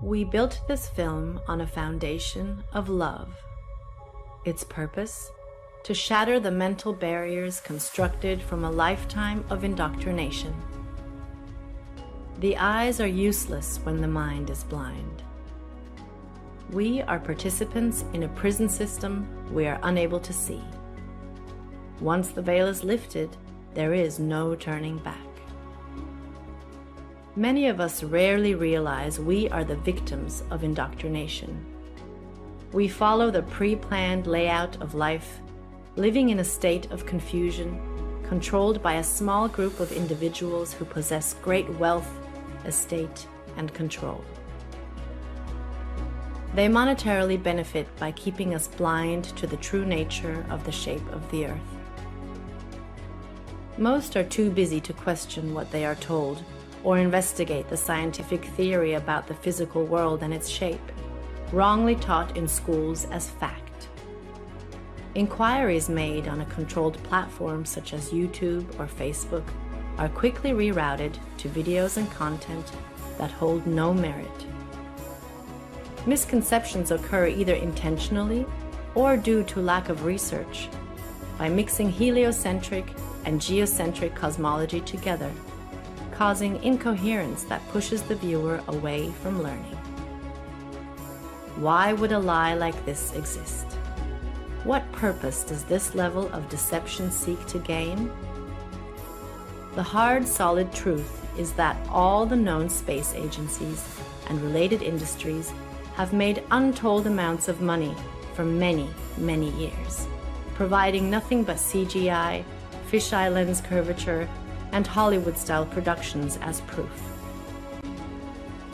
We built this film on a foundation of love. Its purpose? To shatter the mental barriers constructed from a lifetime of indoctrination. The eyes are useless when the mind is blind. We are participants in a prison system we are unable to see. Once the veil is lifted, there is no turning back. Many of us rarely realize we are the victims of indoctrination. We follow the pre-planned layout of life, living in a state of confusion, controlled by a small group of individuals who possess great wealth, estate, and control. They monetarily benefit by keeping us blind to the true nature of the shape of the earth. Most are too busy to question what they are told or investigate the scientific theory about the physical world and its shape, wrongly taught in schools as fact. Inquiries made on a controlled platform such as YouTube or Facebook are quickly rerouted to videos and content that hold no merit. Misconceptions occur either intentionally or due to lack of research by mixing heliocentric and geocentric cosmology together, causing incoherence that pushes the viewer away from learning. Why would a lie like this exist? What purpose does this level of deception seek to gain? The hard, solid truth is that all the known space agencies and related industries have made untold amounts of money for many, many years, providing nothing but CGI, fisheye lens curvature, and Hollywood-style productions as proof.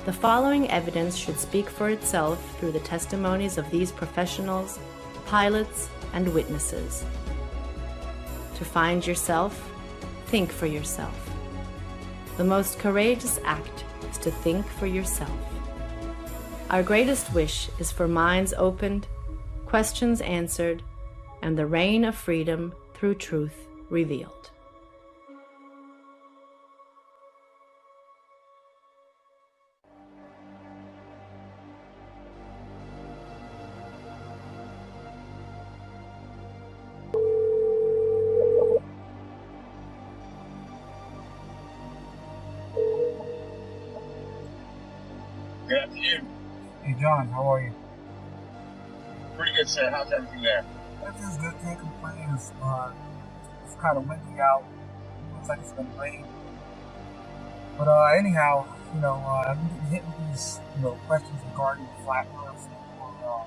The following evidence should speak for itself through the testimonies of these professionals, pilots, and witnesses. To find yourself, think for yourself. The most courageous act is to think for yourself. Our greatest wish is for minds opened, questions answered, and the reign of freedom through truth revealed. Good afternoon. Hey John, how are you? Pretty good, sir. How's everything there? Everything's good, can't complain. It's kind of windy out. Looks like it's gonna rain. But anyhow, I've been getting hit with these, questions regarding the flat earth. Or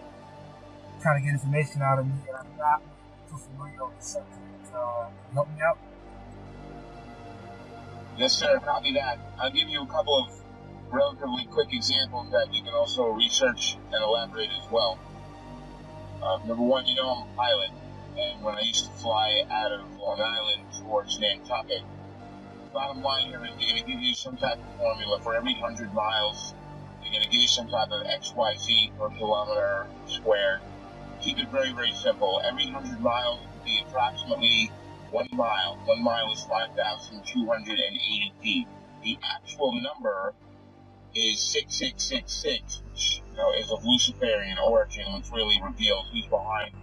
trying to get information out of me, and I'm not too familiar with the subject. Can you help me out? Yes, sir. Copy that. I'll give you a couple of relatively quick examples that you can also research and elaborate as well. Number one, I'm a pilot, and when I used to fly out of Long Island towards Nantucket, bottom line here is they're going to give you some type of formula for every 100 miles. They're going to give you some type of XYZ per kilometer squared. Keep it very, very simple. Every 100 miles will be approximately 1 mile. 1 mile is 5,280 feet. The actual number is 6666, which is of Luciferian origin, which really reveals who's behind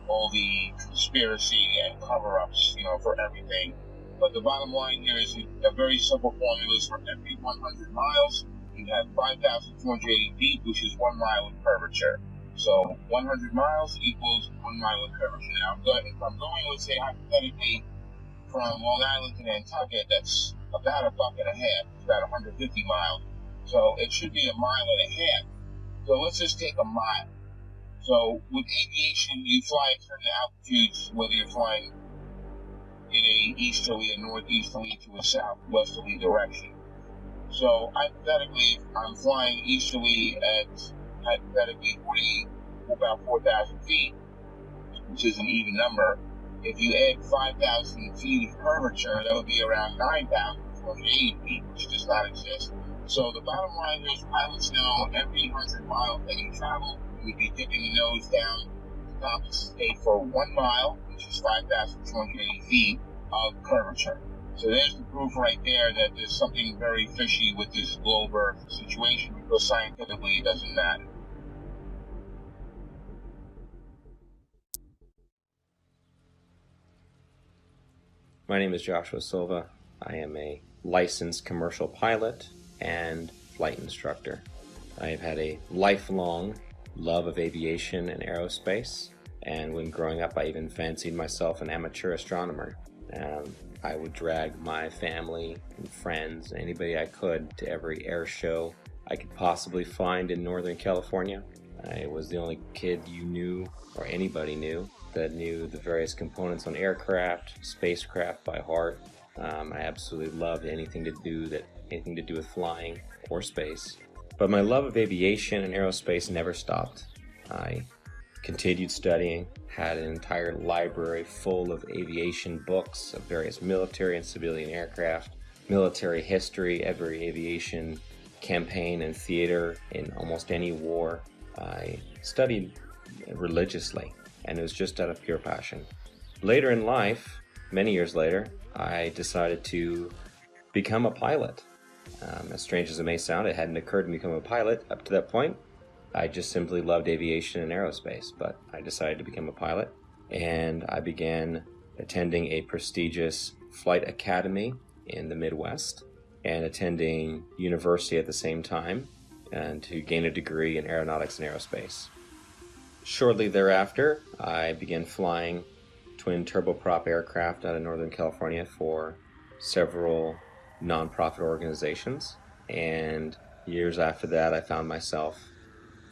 all the conspiracy and cover-ups, for everything. But the bottom line here is a very simple formula is for every 100 miles, you have 5,280 feet, which is 1 mile of curvature. So 100 miles equals 1 mile of curvature. Now, if I'm going, let's say, hypothetically, from Long Island to Nantucket, that's about a buck and a half. It's about 150 miles. So it should be 1.5 miles. So let's just take a mile. So with aviation, you fly at certain altitudes, whether you're flying in a easterly, a northeasterly, to a southwesterly direction. So hypothetically, I'm flying easterly at about 4,000 feet, which is an even number. If you add 5,000 feet of curvature, that would be around 9,480 feet, which does not exist. So the bottom line is pilots know every 100 miles that you travel, you would be dipping the nose down to compensate for 1 mile, which is 5,280 feet of curvature. So there's the proof right there that there's something very fishy with this globe Earth situation, because scientifically it doesn't matter. My name is Joshua Silva. I am a licensed commercial pilot and flight instructor. I have had a lifelong love of aviation and aerospace, and when growing up I even fancied myself an amateur astronomer. I would drag my family and friends and anybody I could to every air show I could possibly find in Northern California. I was the only kid you knew, or anybody knew, that knew the various components on aircraft, spacecraft by heart. I absolutely loved anything to do with flying or space. But my love of aviation and aerospace never stopped. I continued studying, had an entire library full of aviation books of various military and civilian aircraft, military history, every aviation campaign and theater in almost any war. I studied religiously, and it was just out of pure passion. Later in life, many years later, I decided to become a pilot. As strange as it may sound, it hadn't occurred to me to become a pilot up to that point. I just simply loved aviation and aerospace, but I decided to become a pilot, and I began attending a prestigious flight academy in the Midwest and attending university at the same time, and to gain a degree in aeronautics and aerospace. Shortly thereafter, I began flying twin turboprop aircraft out of Northern California for several nonprofit organizations, and years after that I found myself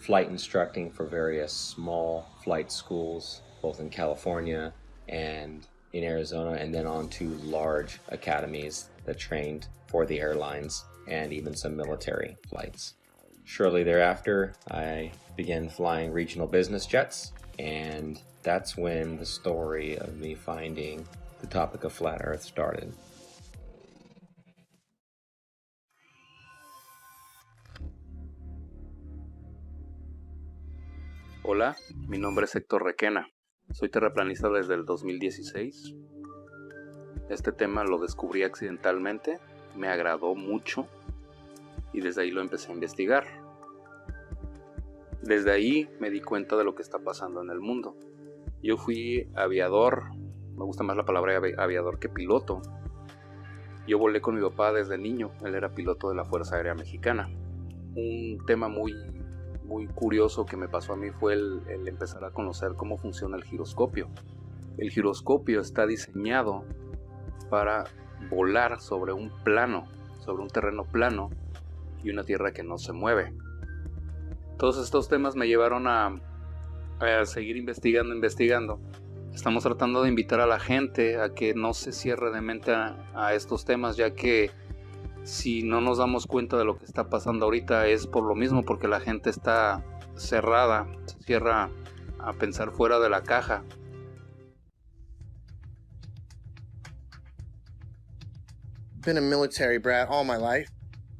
flight instructing for various small flight schools, both in California and in Arizona, and then on to large academies that trained for the airlines and even some military flights. Shortly thereafter, I began flying regional business jets, and that's when the story of me finding the topic of flat Earth started. Hola, mi nombre es Héctor Requena. Soy terraplanista desde el 2016. Este tema lo descubrí accidentalmente, me agradó mucho y desde ahí lo empecé a investigar. Desde ahí me di cuenta de lo que está pasando en el mundo. Yo fui aviador, me gusta más la palabra aviador que piloto. Yo volé con mi papá desde niño, él era piloto de la Fuerza Aérea Mexicana. Un tema muy curioso que me pasó a mí fue el empezar a conocer cómo funciona el giroscopio. El giroscopio está diseñado para volar sobre un plano, sobre un terreno plano y una tierra que no se mueve. Todos estos temas me llevaron a seguir investigando. Estamos tratando de invitar a la gente a que no se cierre de mente a estos temas, ya que si no nos damos cuenta de lo que está pasando ahorita es por lo mismo, porque la gente está cerrada, se cierra a pensar fuera de la caja. Been a military brat all my life.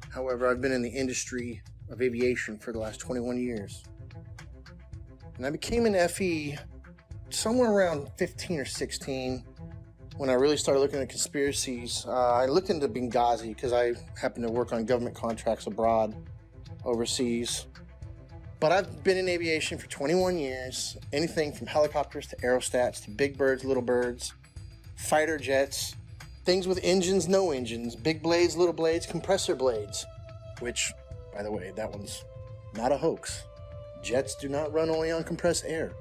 However, I've been in the industry of aviation for the last 21 years. And I became an FE somewhere around 15 or 16 when I really started looking at conspiracies. I looked into Benghazi because I happen to work on government contracts abroad, overseas. But I've been in aviation for 21 years, anything from helicopters to aerostats to big birds, little birds, fighter jets, things with engines, no engines, big blades, little blades, compressor blades, which, by the way, that one's not a hoax. Jets do not run only on compressed air.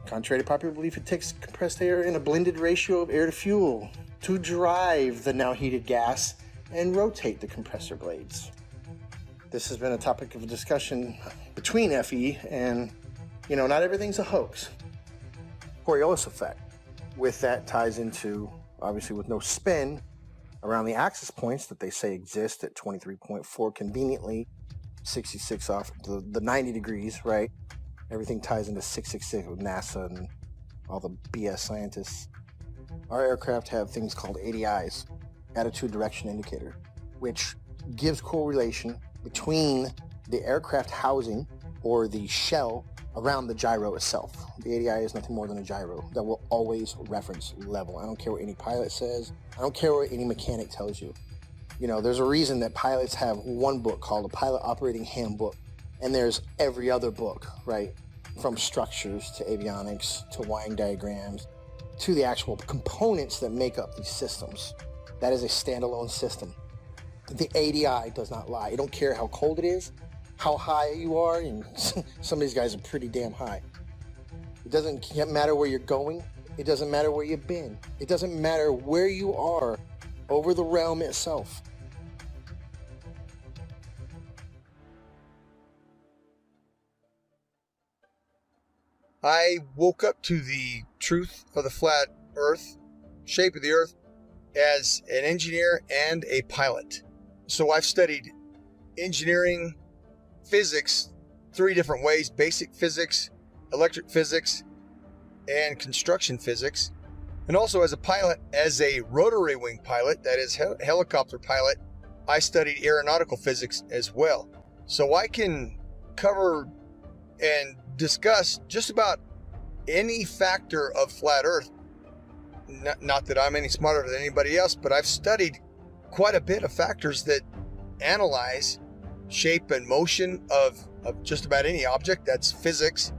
Contrary to popular belief, it takes compressed air in a blended ratio of air to fuel to drive the now heated gas and rotate the compressor blades. This has been a topic of discussion between FE and, not everything's a hoax. Coriolis effect. With that ties into, obviously with no spin, around the axis points that they say exist at 23.4 conveniently, 66 off the 90 degrees, right? Everything ties into 666 with NASA and all the BS scientists. Our aircraft have things called ADIs, attitude direction indicator, which gives correlation between the aircraft housing or the shell around the gyro itself. The ADI is nothing more than a gyro that will always reference level. I don't care what any pilot says. I don't care what any mechanic tells you. You know, there's a reason that pilots have one book called a Pilot Operating Handbook, and there's every other book, right? From structures to avionics to wiring diagrams to the actual components that make up these systems. That is a standalone system. The ADI does not lie. You don't care how cold it is, how high you are, and some of these guys are pretty damn high. It doesn't matter where you're going. It doesn't matter where you've been. It doesn't matter where you are over the realm itself. I woke up to the truth of the flat earth, shape of the earth, as an engineer and a pilot. So I've studied engineering, physics, 3 different ways: basic physics, electric physics, and construction physics. And also as a pilot, as a rotary wing pilot, that is helicopter pilot, I studied aeronautical physics as well. So I can cover and discuss just about any factor of flat earth. Not that I'm any smarter than anybody else, but I've studied quite a bit of factors that analyze shape and motion of just about any object. That's physics,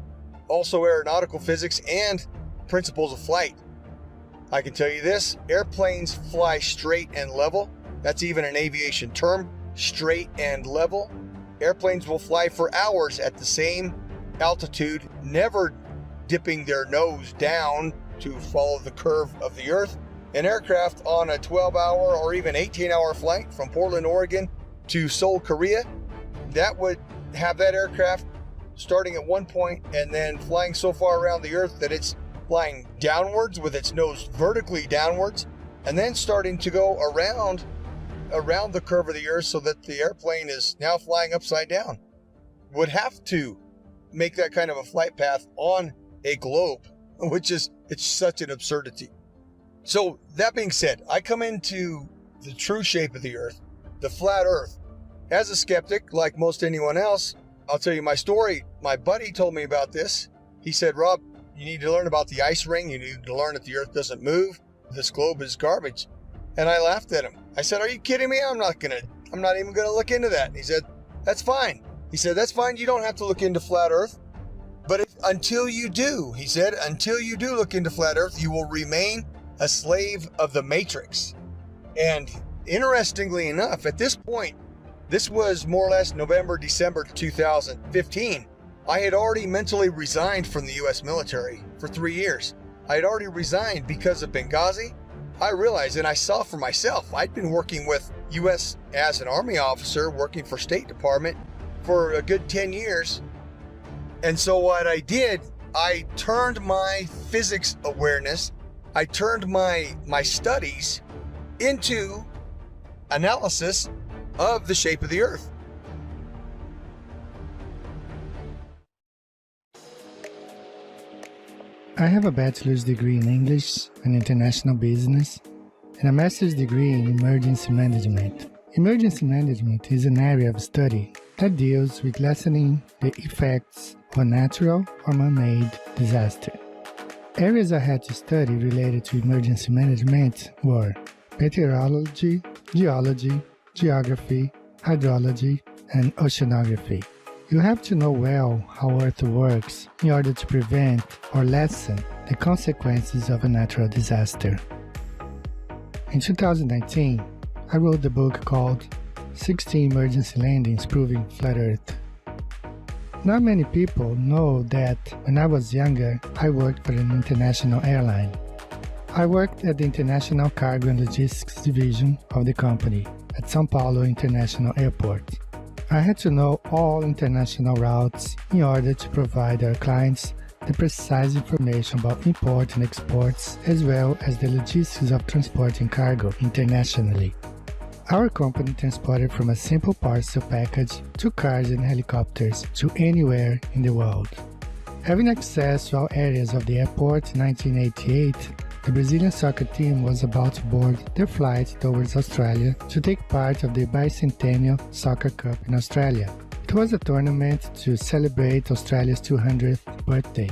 also aeronautical physics, and principles of flight. I can tell you this: airplanes fly straight and level. That's even an aviation term, straight and level. Airplanes will fly for hours at the same altitude, never dipping their nose down to follow the curve of the earth. An aircraft on a 12-hour or even 18-hour flight from Portland, Oregon to Seoul, Korea, that would have that aircraft starting at one point and then flying so far around the earth that it's flying downwards with its nose vertically downwards, and then starting to go around the curve of the earth so that the airplane is now flying upside down. Would have to make that kind of a flight path on a globe, which is, it's such an absurdity. So that being said, I come into the true shape of the earth, the flat earth, as a skeptic, like most anyone else. I'll tell you my story. My buddy told me about this. He said, "Rob, you need to learn about the ice ring. You need to learn that the earth doesn't move. This globe is garbage." And I laughed at him. I said, "Are you kidding me? I'm not even gonna look into that." And he said, "That's fine." He said, "That's fine. You don't have to look into flat earth. But until you do," he said, "until you do look into flat earth, you will remain a slave of the matrix." And interestingly enough, at this point, this was more or less November, December 2015, I had already mentally resigned from the U.S. military for 3 years. I had already resigned because of Benghazi. I realized, and I saw for myself, I'd been working with U.S. as an Army officer, working for State Department for a good 10 years. And so what I did, I turned my physics awareness, I turned my studies into analysis of the shape of the earth. I have a bachelor's degree in English and International Business and a master's degree in Emergency Management. Emergency Management is an area of study that deals with lessening the effects of a natural or man-made disaster. Areas I had to study related to emergency management were meteorology, geology, geography, hydrology, and oceanography. You have to know well how Earth works in order to prevent or lessen the consequences of a natural disaster. In 2019, I wrote the book called 16 Emergency Landings Proving Flat Earth. Not many people know that when I was younger, I worked for an international airline. I worked at the International Cargo and Logistics Division of the company at São Paulo International Airport. I had to know all international routes in order to provide our clients the precise information about import and exports, as well as the logistics of transporting cargo internationally. Our company transported from a simple parcel package to cars and helicopters to anywhere in the world. Having access to all areas of the airport in 1988, the Brazilian soccer team was about to board their flight towards Australia to take part of the bicentennial Soccer Cup in Australia. It was a tournament to celebrate Australia's 200th birthday.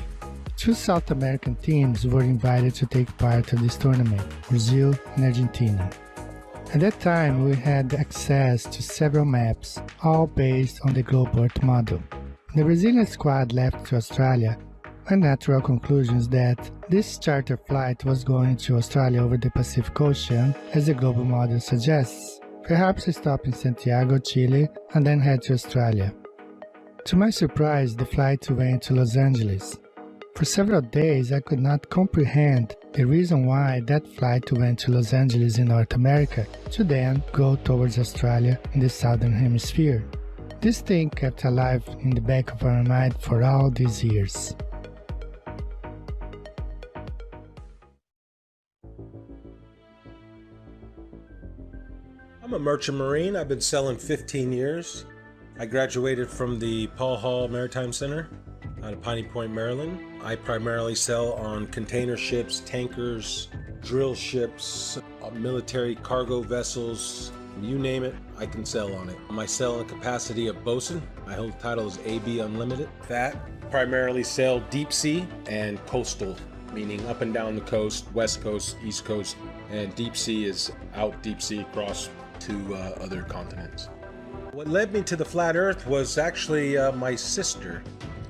Two South American teams were invited to take part of this tournament, Brazil and Argentina. At that time, we had access to several maps, all based on the Globe Earth model. The Brazilian squad left to Australia, a natural conclusion is that this charter flight was going to Australia over the Pacific Ocean, as the global model suggests. Perhaps a stop in Santiago, Chile, and then head to Australia. To my surprise, the flight went to Los Angeles. For several days, I could not comprehend the reason why that flight went to Los Angeles in North America to then go towards Australia in the Southern Hemisphere. This thing kept alive in the back of our mind for all these years. I'm a merchant marine. I've been selling 15 years. I graduated from the Paul Hall Maritime Center out of Piney Point, Maryland. I primarily sell on container ships, tankers, drill ships, military cargo vessels, you name it, I can sell on it. My selling capacity of bosun, I hold the title as AB Unlimited. That primarily sell deep sea and coastal, meaning up and down the coast, west coast, east coast, and deep sea is out deep sea across to other continents. What led me to the flat earth was actually my sister.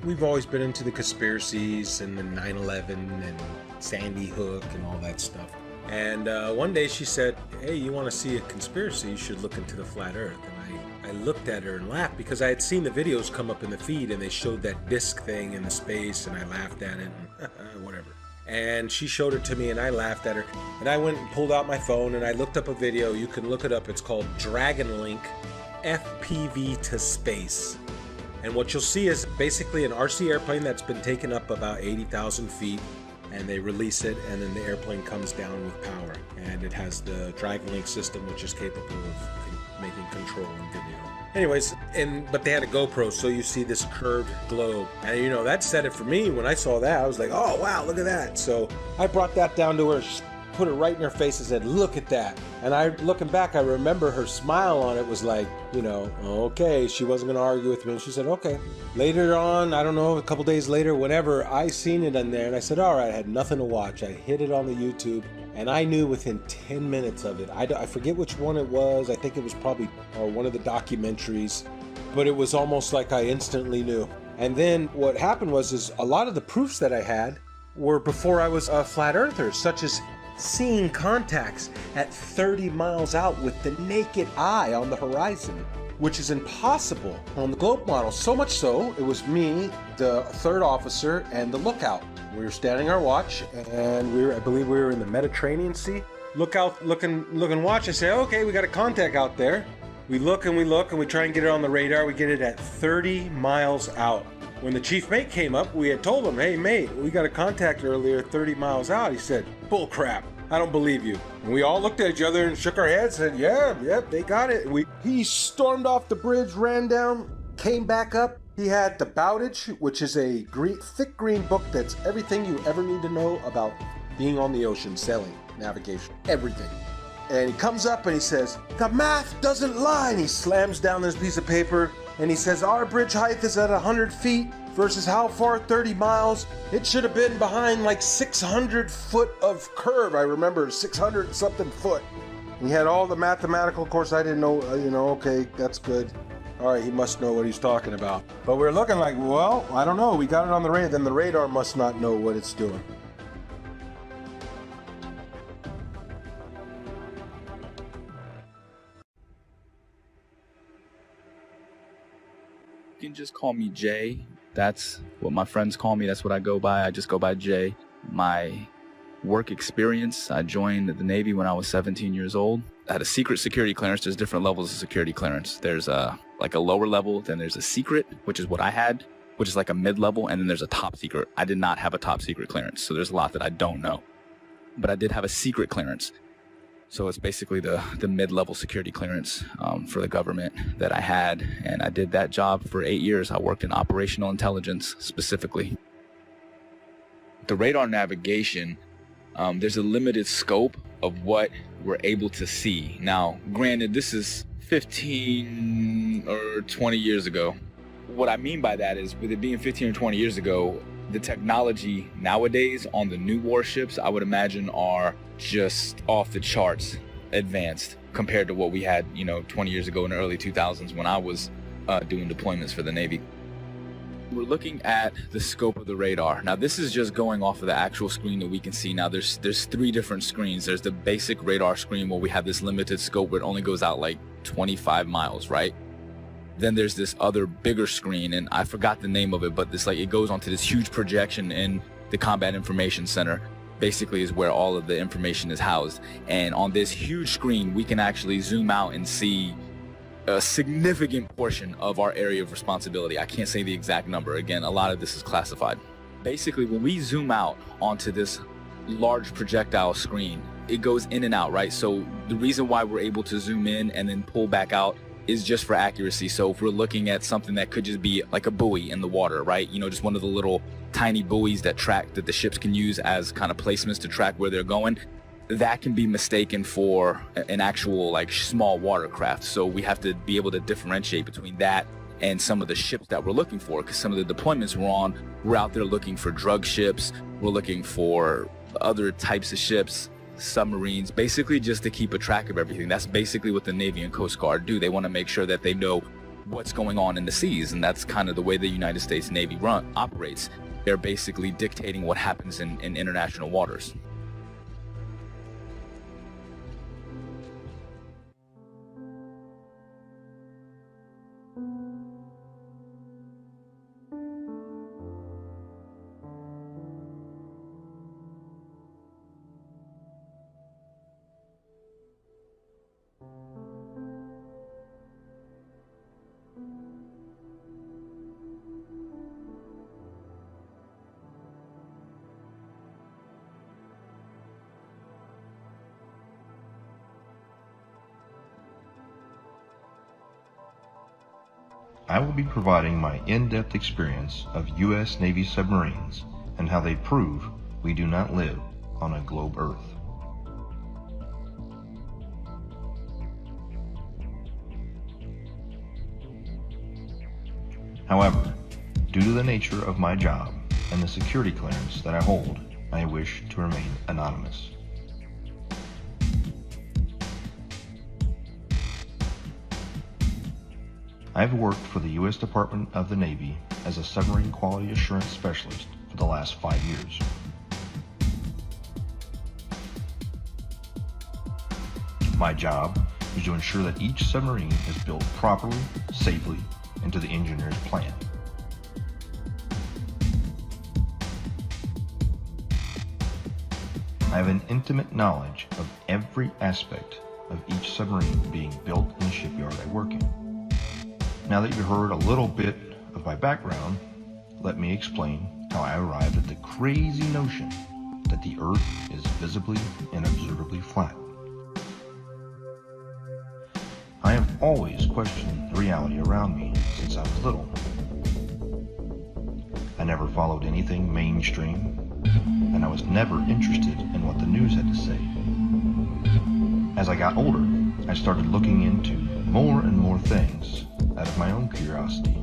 We've always been into the conspiracies and the 9/11 and Sandy Hook and all that stuff. And one day she said, hey, you want to see a conspiracy, you should look into the flat earth. And I looked at her and laughed because I had seen the videos come up in the feed and they showed that disc thing in the space, and I laughed at it and whatever. And she showed it to me and I laughed at her. And I went and pulled out my phone and I looked up a video. You can look it up. It's called Dragon Link FPV to Space. And what you'll see is basically an RC airplane that's been taken up about 80,000 feet, and they release it, and then the airplane comes down with power. And it has the Dragon Link system, which is capable of making control and video. Anyways, but they had a GoPro, so you see this curved globe. And you know, that said it for me. When I saw that, I was like, oh wow, look at that. So I brought that down to her, put it right in her face and said, look at that. And looking back, I remember her smile on it was like, you know, okay, she wasn't gonna argue with me. And she said, okay. Later on, I don't know, a couple days later, whenever I seen it in there, and I said, all right, I had nothing to watch. I hit it on the YouTube, and I knew within 10 minutes of it. I forget which one it was. I think it was probably one of the documentaries, but it was almost like I instantly knew. And then what happened was a lot of the proofs that I had were before I was a flat earther, such as seeing contacts at 30 miles out with the naked eye on the horizon, which is impossible on the globe model. So much so, it was me, the third officer, and the lookout. We were standing our watch, and I believe we were in the Mediterranean Sea. Look out, look and watch. I say, okay, we got a contact out there. We look and we try and get it on the radar. We get it at 30 miles out. When the chief mate came up, we had told him, hey mate, we got a contact earlier 30 miles out. He said, bull crap, I don't believe you. And we all looked at each other and shook our heads and said, yep, they got it. He stormed off the bridge, ran down, came back up. He had the Bowditch, which is a thick green book that's everything you ever need to know about being on the ocean, sailing, navigation, everything. And he comes up and he says, the math doesn't lie. And he slams down this piece of paper and he says, our bridge height is at 100 feet versus how far? 30 miles. It should have been behind like 600 foot of curve. I remember 600 something foot. He had all the mathematical, of course I didn't know, okay, that's good. All right, he must know what he's talking about. But we're looking like, well, I don't know. We got it on the radar. Then the radar must not know what it's doing. You can just call me Jay. That's what my friends call me. That's what I go by. I just go by Jay. My work experience, I joined the Navy when I was 17 years old. I had a secret security clearance. There's different levels of security clearance. There's like a lower level, then there's a secret, which is what I had, which is like a mid-level, and then there's a top secret. I did not have a top secret clearance, so there's a lot that I don't know. But I did have a secret clearance. So it's basically the mid-level security clearance for the government that I had, and I did that job for 8 years. I worked in operational intelligence specifically. The radar navigation, there's a limited scope of what we're able to see. Now, granted, this is 15 or 20 years ago. what I mean by that is, with it being 15 or 20 years ago, the technology nowadays on the new warships, I would imagine, are just off the charts advanced compared to what we had, 20 years ago in the early 2000s when I was doing deployments for the Navy. We're looking at the scope of the radar. Now, this is just going off of the actual screen that we can see. Now, there's 3 different screens. There's the basic radar screen where we have this limited scope where it only goes out like 25 miles, right? Then there's this other bigger screen, and I forgot the name of it, but it goes onto this huge projection in the Combat Information Center. Basically is where all of the information is housed. And on this huge screen, we can actually zoom out and see a significant portion of our area of responsibility. I can't say the exact number. Again, a lot of this is classified. Basically, when we zoom out onto this large projectile screen, it goes in and out, right? So the reason why we're able to zoom in and then pull back out is just for accuracy. So if we're looking at something that could just be like a buoy in the water, right? Just one of the little tiny buoys that the ships can use as kind of placements to track where they're going, that can be mistaken for an actual small watercraft. So we have to be able to differentiate between that and some of the ships that we're looking for, because some of the deployments we're out there looking for drug ships, we're looking for other types of ships, submarines, basically just to keep a track of everything. That's basically what the Navy and Coast Guard do. They want to make sure that they know what's going on in the seas, and that's kind of the way the United States Navy operates. They're basically dictating what happens in international waters. I will be providing my in-depth experience of U.S. Navy submarines and how they prove we do not live on a globe Earth. However, due to the nature of my job and the security clearance that I hold, I wish to remain anonymous. I've worked for the U.S. Department of the Navy as a submarine quality assurance specialist for the last 5 years. My job is to ensure that each submarine is built properly, safely, and to the engineer's plan. I have an intimate knowledge of every aspect of each submarine being built in the shipyard I work in. Now that you've heard a little bit of my background, let me explain how I arrived at the crazy notion that the Earth is visibly and observably flat. I have always questioned the reality around me since I was little. I never followed anything mainstream, and I was never interested in what the news had to say. As I got older, I started looking into more and more things out of my own curiosity.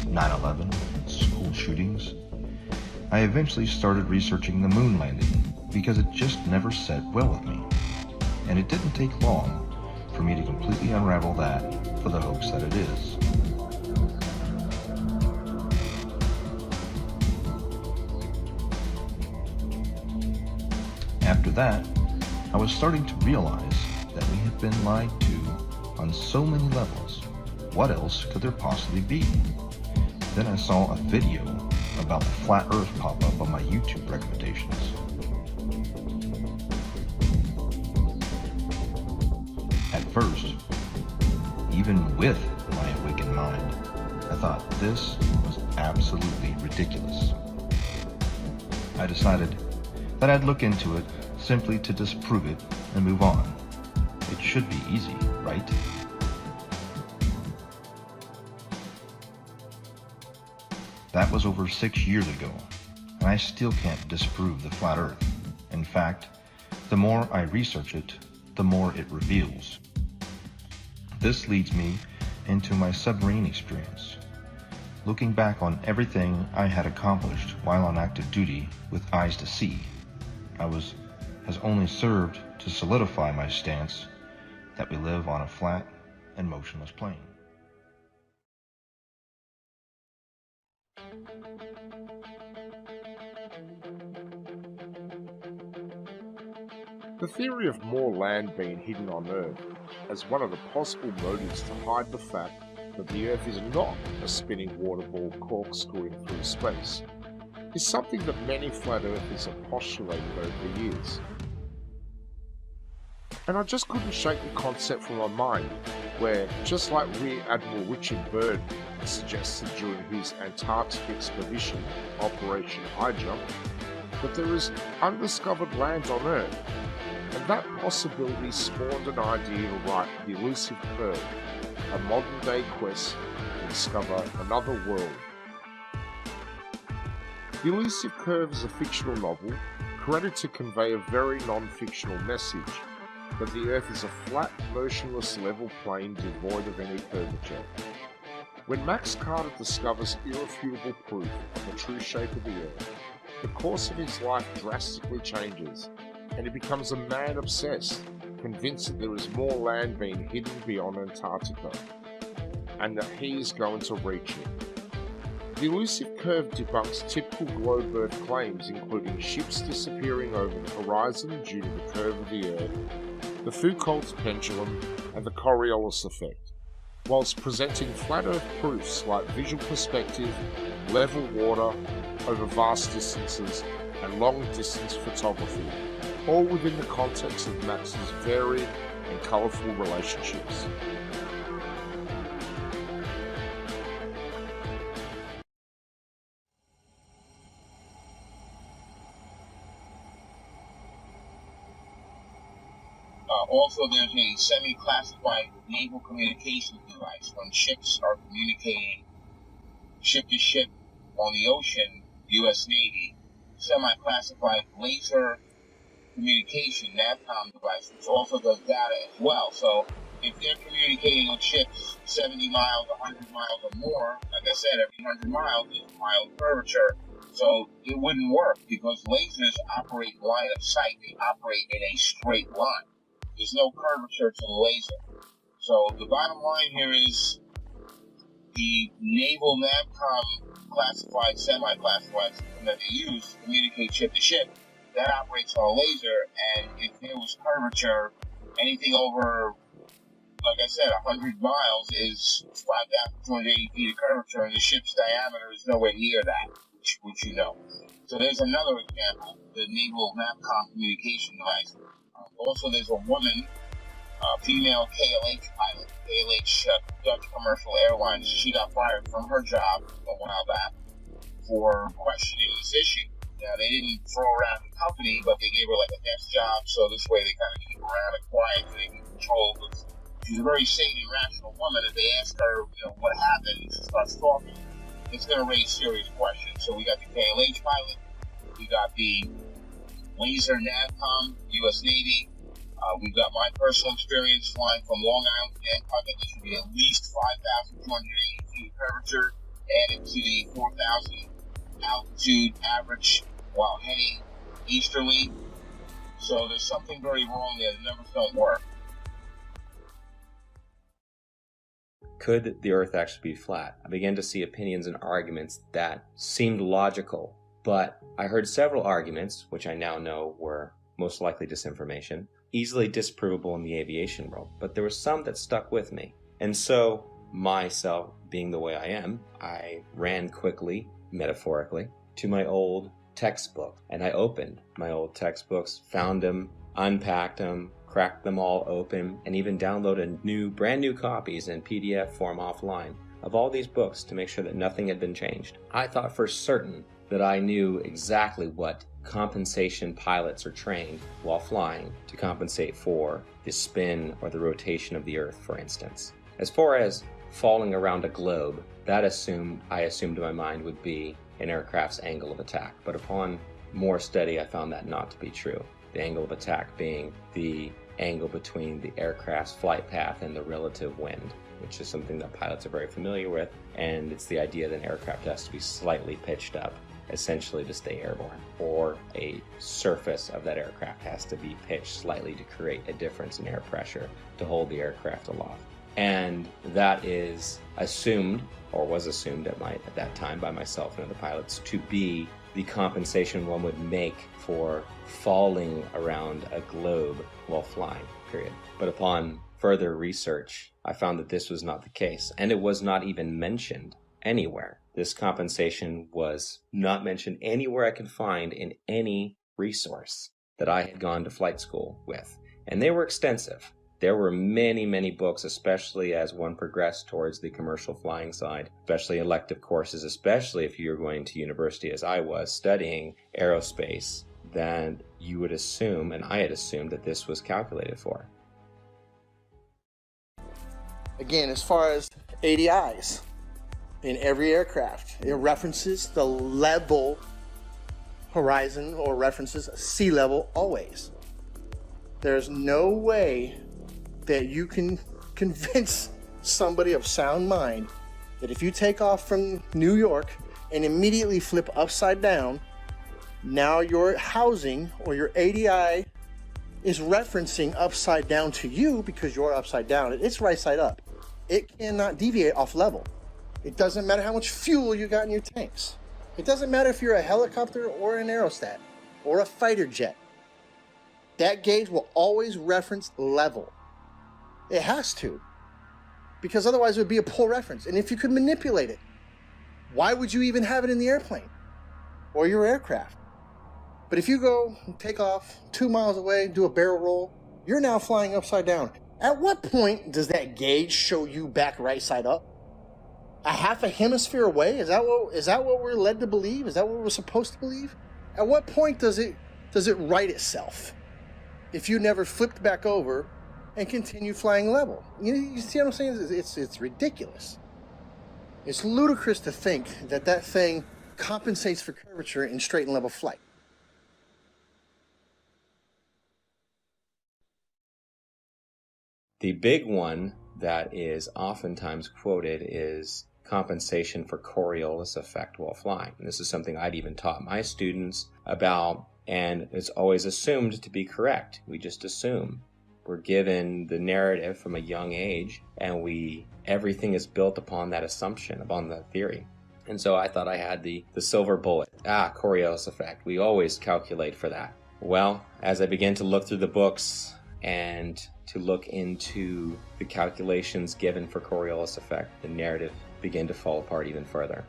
9/11, school shootings. I eventually started researching the moon landing because it just never sat well with me. And it didn't take long for me to completely unravel that for the hoax that it is. After that, I was starting to realize that we had been lied to on so many levels. What else could there possibly be? Then I saw a video about the flat Earth pop up on my YouTube recommendations. At first, even with my awakened mind, I thought this was absolutely ridiculous. I decided that I'd look into it simply to disprove it and move on. It should be easy, right? That was over 6 years ago, and I still can't disprove the flat Earth. In fact, the more I research it, the more it reveals. This leads me into my submarine experience. looking back on everything I had accomplished while on active duty with eyes to see, has only served to solidify my stance that we live on a flat and motionless plane. The theory of more land being hidden on Earth as one of the possible motives to hide the fact that the Earth is not a spinning water ball corkscrewing through space is something that many flat earthers have postulated over the years. And I just couldn't shake the concept from my mind where, just like Rear Admiral Richard Byrd suggested during his Antarctic expedition, Operation High Jump, that there is undiscovered land on Earth, and that possibility spawned an idea to write The Elusive Curve, a modern-day quest to discover another world. The Elusive Curve is a fictional novel created to convey a very non-fictional message, that the Earth is a flat, motionless, level plane devoid of any curvature. When Max Carter discovers irrefutable proof of the true shape of the Earth, the course of his life drastically changes, and he becomes a man obsessed, convinced that there is more land being hidden beyond Antarctica, and that he is going to reach it. The Elusive Curve debunks typical globe Earth claims, including ships disappearing over the horizon due to the curve of the Earth, the Foucault's pendulum, and the Coriolis effect, whilst presenting flat Earth proofs like visual perspective, level water over vast distances, and long-distance photography, all within the context of Max's varied and colourful relationships. Also, there's a semi-classified naval communications device. When ships are communicating ship to ship on the ocean, U.S. Navy, semi-classified laser communication NAVCOM device, which also does data as well. So if they're communicating with ships 70 miles, 100 miles or more, like I said, every 100 miles is a mile of curvature. So it wouldn't work because lasers operate line of sight. They operate in a straight line. There's no curvature to the laser. So the bottom line here is the naval NAVCOM classified, semi-classified system that they use to communicate ship to ship, that operates on a laser, and if there was curvature, anything over, like I said, 100 miles is 5,280 feet of curvature, and the ship's diameter is nowhere near that, which you know. So there's another example, the naval NAVCOM communication device. Also, there's a woman, female KLH pilot, KLH Dutch Commercial Airlines. She got fired from her job a while back for questioning this issue. Now, they didn't throw her out of the company, but they gave her like a desk job, so this way they kind of keep her around and quiet so they can control. But she's a very sane and rational woman. If they ask her, what happened, she starts talking, it's going to raise serious questions. So we got the KLH pilot, we got the laser NAVCOM, U.S. Navy. We've got my personal experience flying from Long Island to Nantucket. There should be at least 5,280 feet of curvature added to the 4,000 altitude average while heading easterly. So there's something very wrong there. The numbers don't work. Could the Earth actually be flat? I began to see opinions and arguments that seemed logical, but I heard several arguments, which I now know were most likely disinformation, easily disprovable in the aviation world, but there were some that stuck with me. And so, myself being the way I am, I ran quickly, metaphorically, to my old textbook, and I opened my old textbooks, found them, unpacked them, cracked them all open, and even downloaded brand new copies in PDF form offline of all these books to make sure that nothing had been changed. I thought for certain that I knew exactly what compensation pilots are trained while flying to compensate for the spin or the rotation of the Earth, for instance. As far as falling around a globe, that I assumed in my mind would be an aircraft's angle of attack. But upon more study, I found that not to be true. The angle of attack being the angle between the aircraft's flight path and the relative wind. which is something that pilots are very familiar with, and it's the idea that an aircraft has to be slightly pitched up, essentially to stay airborne, or a surface of that aircraft has to be pitched slightly to create a difference in air pressure to hold the aircraft aloft. And that is assumed, or was assumed at that time by myself and other pilots, to be the compensation one would make for falling around a globe while flying, period. But upon further research, I found that this was not the case, and it was not even mentioned anywhere. This compensation was not mentioned anywhere I could find in any resource that I had gone to flight school with. And they were extensive. There were many, many books, especially as one progressed towards the commercial flying side, especially elective courses, especially if you're going to university as I was, studying aerospace, then you would assume, and I had assumed, that this was calculated for. Again, as far as ADIs, in every aircraft, it references the level horizon or references sea level always. There's no way that you can convince somebody of sound mind that if you take off from New York and immediately flip upside down, now your housing or your ADI is referencing upside down to you because you're upside down. It's right side up. It cannot deviate off level. It doesn't matter how much fuel you got in your tanks. It doesn't matter if you're a helicopter or an aerostat or a fighter jet. That gauge will always reference level. It has to, because otherwise it would be a poor reference. And if you could manipulate it, why would you even have it in the airplane or your aircraft? But if you go take off 2 miles away, do a barrel roll, you're now flying upside down. At what point does that gauge show you back right side up? A half a hemisphere away? Is that what we're led to believe? Is that what we're supposed to believe? At what point does it right itself if you never flipped back over and continue flying level? You see what I'm saying? It's ridiculous. It's ludicrous to think that thing compensates for curvature in straight and level flight. The big one that is oftentimes quoted is compensation for Coriolis effect while flying. And this is something I'd even taught my students about, and it's always assumed to be correct. We just assume. We're given the narrative from a young age, and everything is built upon that assumption, upon that theory. And so I thought I had the silver bullet. Coriolis effect. We always calculate for that. Well, as I began to look through the books and to look into the calculations given for Coriolis effect, the narrative began to fall apart even further.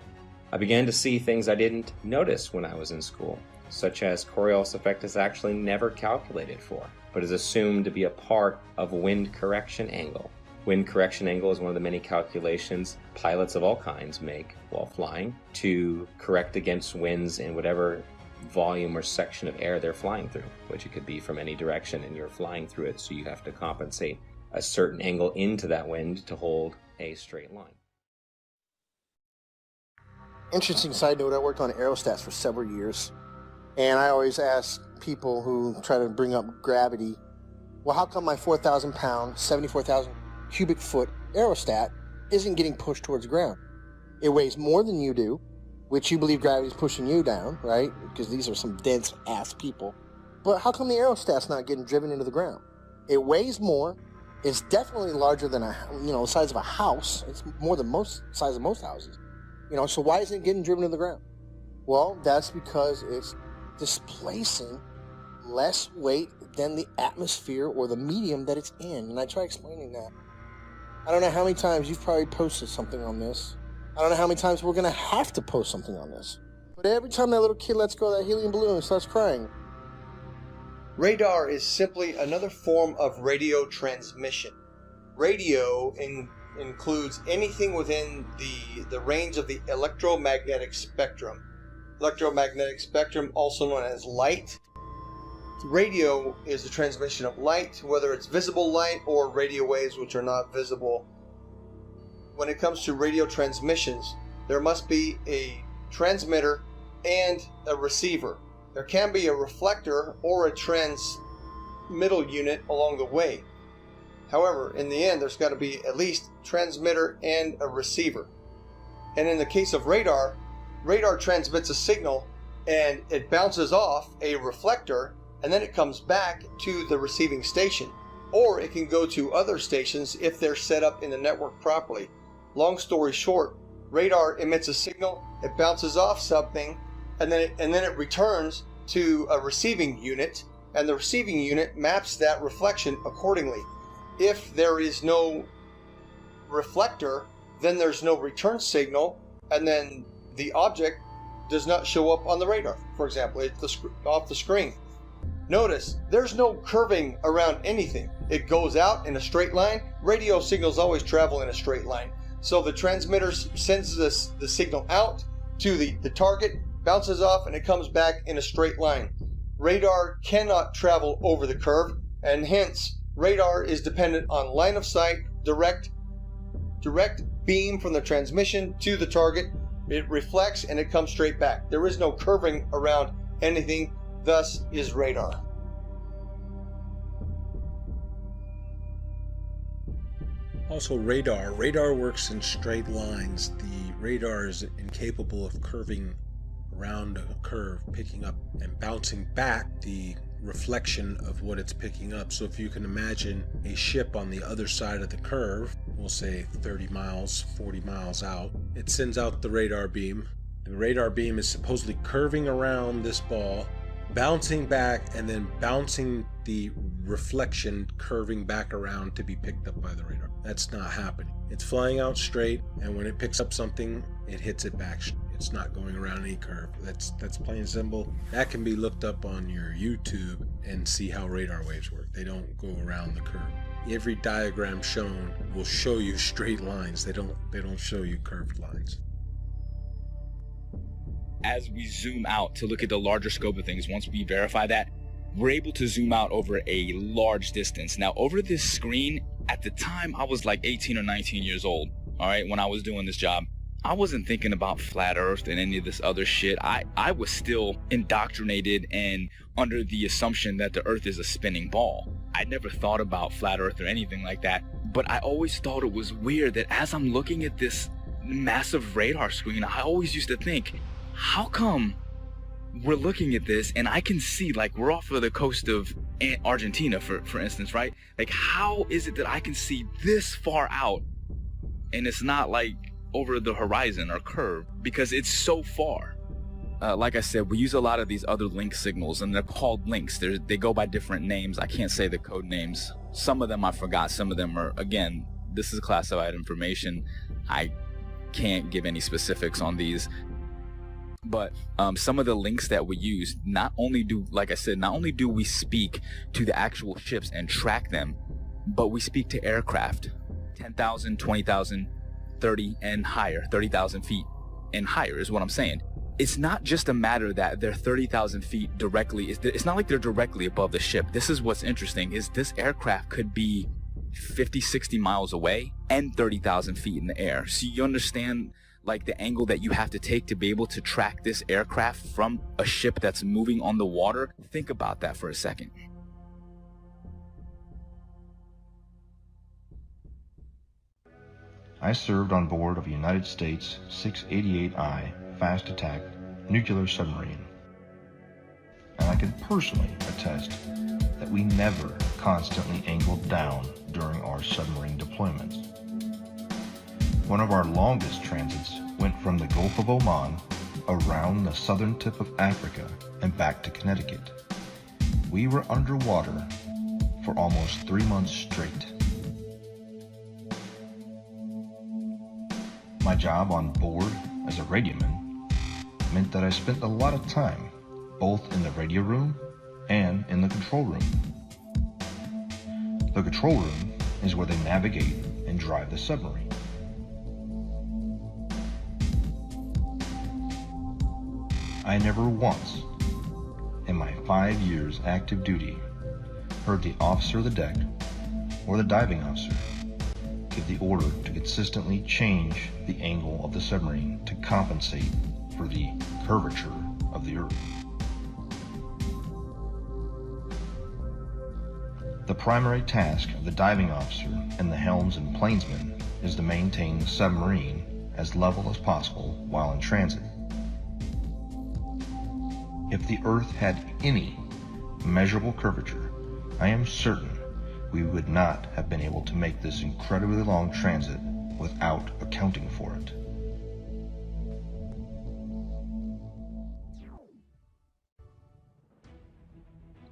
I began to see things I didn't notice when I was in school, such as Coriolis effect is actually never calculated for, but is assumed to be a part of wind correction angle. Wind correction angle is one of the many calculations pilots of all kinds make while flying to correct against winds in whatever volume or section of air they're flying through, which it could be from any direction, and you're flying through it, so you have to compensate a certain angle into that wind to hold a straight line. Interesting side note, I worked on aerostats for several years, and I always ask people who try to bring up gravity, well, how come my 4,000 pound, 74,000 cubic foot aerostat isn't getting pushed towards the ground? It weighs more than you do, which you believe gravity is pushing you down, right? Because these are some dense ass people. But how come the aerostat's not getting driven into the ground? It weighs more. It's definitely larger than the size of a house. It's more than size of most houses. So why isn't it getting driven to the ground? Well, that's because it's displacing less weight than the atmosphere or the medium that it's in. And I try explaining that. I don't know how many times you've probably posted something on this. I don't know how many times we're going to have to post something on this. But every time that little kid lets go of that helium balloon and starts crying. Radar is simply another form of radio transmission. Radio includes anything within the range of the electromagnetic spectrum. Electromagnetic spectrum, also known as light. Radio is the transmission of light, whether it's visible light or radio waves which are not visible. When it comes to radio transmissions, there must be a transmitter and a receiver. There can be a reflector or a transmittal unit along the way. However, in the end, there's got to be at least transmitter and a receiver. And in the case of radar, radar transmits a signal and it bounces off a reflector, and then it comes back to the receiving station. Or it can go to other stations if they're set up in the network properly. Long story short, radar emits a signal, it bounces off something, and then it returns to a receiving unit, and the receiving unit maps that reflection accordingly. If there is no reflector, then there's no return signal, and then the object does not show up on the radar. For example, it's off the screen. Notice, there's no curving around anything. It goes out in a straight line. Radio signals always travel in a straight line. So the transmitter sends the signal out to the target, bounces off, and it comes back in a straight line. Radar cannot travel over the curve, and hence, radar is dependent on line of sight, direct beam from the transmission to the target. It reflects and it comes straight back. There is no curving around anything, thus is radar. Also radar works in straight lines. The radar is incapable of curving around a curve, picking up and bouncing back the reflection of what it's picking up. So if you can imagine a ship on the other side of the curve, we'll say 30 miles, 40 miles out, it sends out the radar beam. The radar beam is supposedly curving around this ball, bouncing back, and then bouncing the reflection, curving back around to be picked up by the radar. That's not happening. It's flying out straight, and when it picks up something, it hits it back. It's not going around any curve. That's plain and simple. That can be looked up on your YouTube and see how radar waves work. They don't go around the curve. Every diagram shown will show you straight lines. They don't show you curved lines. As we zoom out to look at the larger scope of things, once we verify that, we're able to zoom out over a large distance. Now, over this screen, at the time, I was like 18 or 19 years old, all right, when I was doing this job. I wasn't thinking about flat earth and any of this other shit. I was still indoctrinated and under the assumption that the earth is a spinning ball. I never thought about flat earth or anything like that, but I always thought it was weird that as I'm looking at this massive radar screen, I always used to think, how come we're looking at this and I can see, like, we're off of the coast of Argentina, for instance, right? Like, how is it that I can see this far out and it's not like over the horizon or curve, because it's so far? Like I said, we use a lot of these other link signals, and they're called links. They go by different names. I can't say the code names. Some of them I forgot. Some of them are, again, this is classified information. I can't give any specifics on these. But some of the links that we use, not only do we speak to the actual ships and track them, but we speak to aircraft, 10,000, 20,000, 30 and higher, 30,000 feet and higher is what I'm saying. It's not just a matter that they're 30,000 feet directly. It's not like they're directly above the ship. This is what's interesting, is this aircraft could be 50, 60 miles away and 30,000 feet in the air. So you understand, like, the angle that you have to take to be able to track this aircraft from a ship that's moving on the water? Think about that for a second. I served on board of a United States 688I fast attack nuclear submarine, and I can personally attest that we never constantly angled down during our submarine deployments. One of our longest transits went from the Gulf of Oman around the southern tip of Africa and back to Connecticut. We were underwater for almost 3 months straight. My job on board as a radioman meant that I spent a lot of time both in the radio room and in the control room. The control room is where they navigate and drive the submarine. I never once, in my 5 years active duty, heard the officer of the deck or the diving officer give the order to consistently change the angle of the submarine to compensate for the curvature of the Earth. The primary task of the diving officer and the helms and plainsman is to maintain the submarine as level as possible while in transit. If the Earth had any measurable curvature, I am certain we would not have been able to make this incredibly long transit without accounting for it.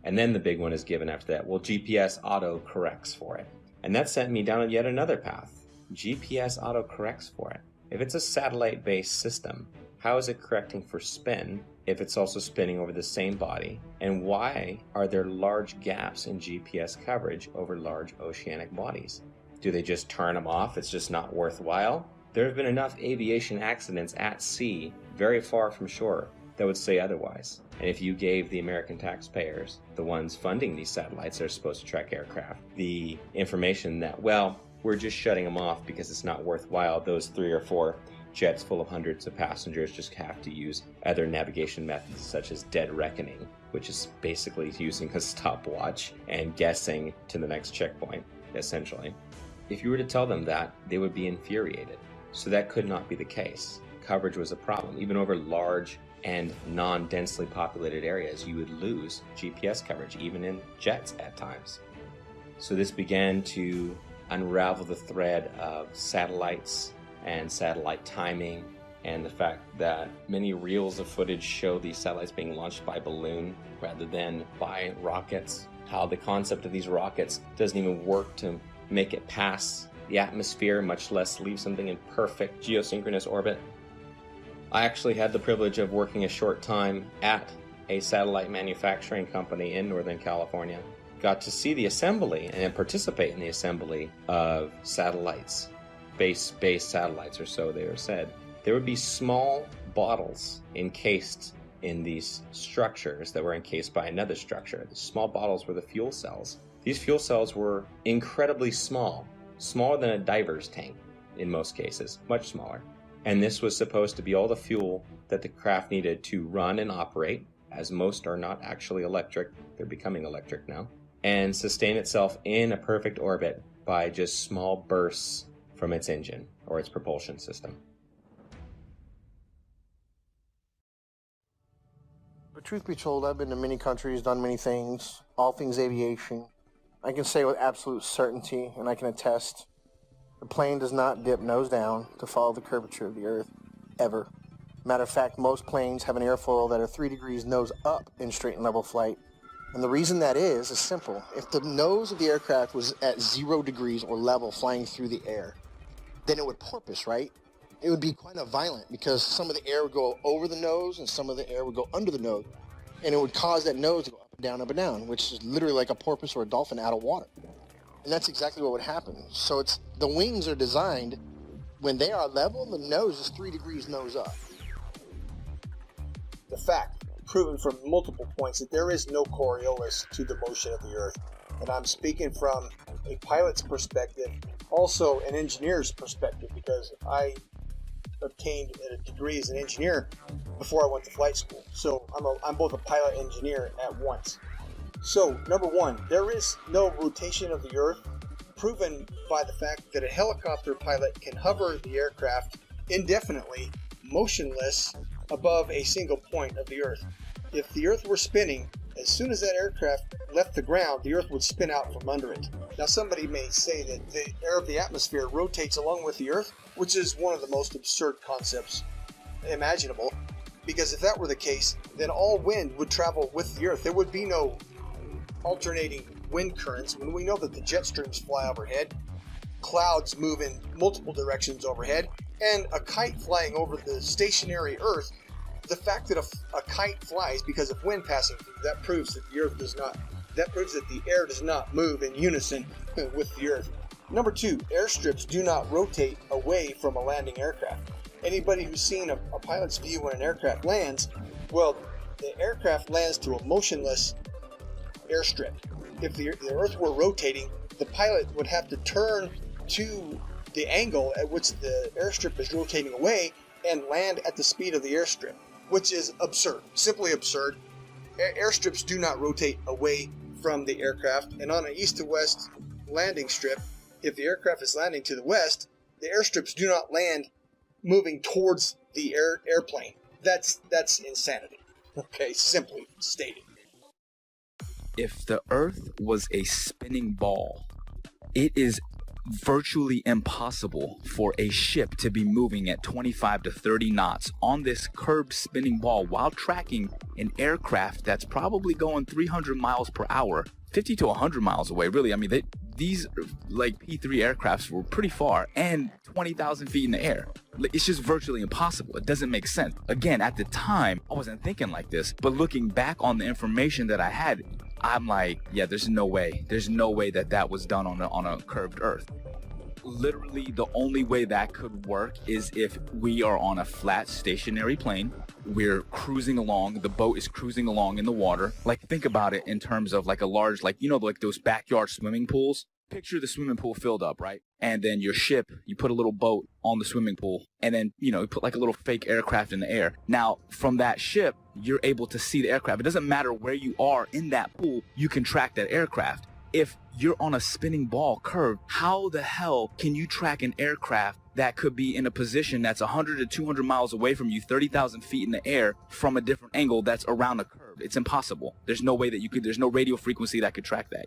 And then the big one is given after that. Well, GPS auto corrects for it. And that sent me down yet another path. GPS auto corrects for it. If it's a satellite-based system, how is it correcting for spin if it's also spinning over the same body? And why are there large gaps in GPS coverage over large oceanic bodies? Do they just turn them off? It's just not worthwhile? There have been enough aviation accidents at sea, very far from shore, that would say otherwise. And if you gave the American taxpayers, the ones funding these satellites that are supposed to track aircraft, the information that, well, we're just shutting them off because it's not worthwhile, those 3 or 4 jets full of hundreds of passengers just have to use other navigation methods such as dead reckoning, which is basically using a stopwatch and guessing to the next checkpoint, essentially. If you were to tell them that, they would be infuriated. So that could not be the case. Coverage was a problem. Even over large and non-densely populated areas, you would lose GPS coverage, even in jets at times. So this began to unravel the thread of satellites and satellite timing, and the fact that many reels of footage show these satellites being launched by balloon rather than by rockets. How the concept of these rockets doesn't even work to make it past the atmosphere, much less leave something in perfect geosynchronous orbit. I actually had the privilege of working a short time at a satellite manufacturing company in Northern California. Got to see the assembly and participate in the assembly of satellites, space-based satellites, or so they were said. There would be small bottles encased in these structures that were encased by another structure. The small bottles were the fuel cells. These fuel cells were incredibly small, smaller than a diver's tank in most cases, much smaller. And this was supposed to be all the fuel that the craft needed to run and operate, as most are not actually electric, they're becoming electric now, and sustain itself in a perfect orbit by just small bursts from its engine or its propulsion system. But truth be told, I've been to many countries, done many things, all things aviation. I can say with absolute certainty, and I can attest, the plane does not dip nose down to follow the curvature of the Earth, ever. Matter of fact, most planes have an airfoil that are 3 degrees nose up in straight and level flight. And the reason that is simple. If the nose of the aircraft was at 0 degrees or level flying through the air, then it would porpoise, right? It would be quite violent because some of the air would go over the nose and some of the air would go under the nose. And it would cause that nose to go up and down, which is literally like a porpoise or a dolphin out of water. And that's exactly what would happen. So the wings are designed, when they are level, the nose is 3 degrees nose up. The fact, proven from multiple points, that there is no Coriolis to the motion of the Earth. And I'm speaking from a pilot's perspective, also an engineer's perspective, because I obtained a degree as an engineer before I went to flight school. So I'm both a pilot and engineer at once. So, number one, there is no rotation of the Earth, proven by the fact that a helicopter pilot can hover the aircraft indefinitely, motionless, above a single point of the Earth. If the Earth were spinning, as soon as that aircraft left the ground, the Earth would spin out from under it. Now, somebody may say that the air of the atmosphere rotates along with the Earth, which is one of the most absurd concepts imaginable, because if that were the case, then all wind would travel with the Earth. There would be no alternating wind currents when we know that the jet streams fly overhead, clouds move in multiple directions overhead, and a kite flying over the stationary Earth. The fact that a kite flies because of wind passing through, that proves that the Earth does not. That proves that the air does not move in unison with the Earth. Number two, airstrips do not rotate away from a landing aircraft. Anybody who's seen a pilot's view when an aircraft lands, well, the aircraft lands to a motionless airstrip. If the Earth were rotating, the pilot would have to turn to the angle at which the airstrip is rotating away and land at the speed of the airstrip, which is absurd, simply absurd. Airstrips do not rotate away from the aircraft, and on an east to west landing strip, if the aircraft is landing to the west, the airstrips do not land moving towards the airplane. That's insanity. Okay, simply stated. If the Earth was a spinning ball, it is virtually impossible for a ship to be moving at 25 to 30 knots on this curved spinning ball while tracking an aircraft that's probably going 300 miles per hour, 50 to 100 miles away. Really, I mean, these like P3 aircrafts were pretty far and 20,000 feet in the air. It's just virtually impossible. It doesn't make sense. Again, at the time, I wasn't thinking like this, but looking back on the information that I had, I'm like, yeah, there's no way. There's no way that that was done on a curved Earth. Literally, the only way that could work is if we are on a flat, stationary plane. We're cruising along. The boat is cruising along in the water. Like, think about it in terms of like a large, like, you know, like those backyard swimming pools. Picture the swimming pool filled up, right? And then your ship, you put a little boat on the swimming pool, and then, you know, you put like a little fake aircraft in the air. Now, from that ship, you're able to see the aircraft. It doesn't matter where you are in that pool, you can track that aircraft. If you're on a spinning ball curve, how the hell can you track an aircraft that could be in a position that's 100 to 200 miles away from you, 30,000 feet in the air from a different angle that's around a curve? It's impossible. There's no way that you could, there's no radio frequency that could track that.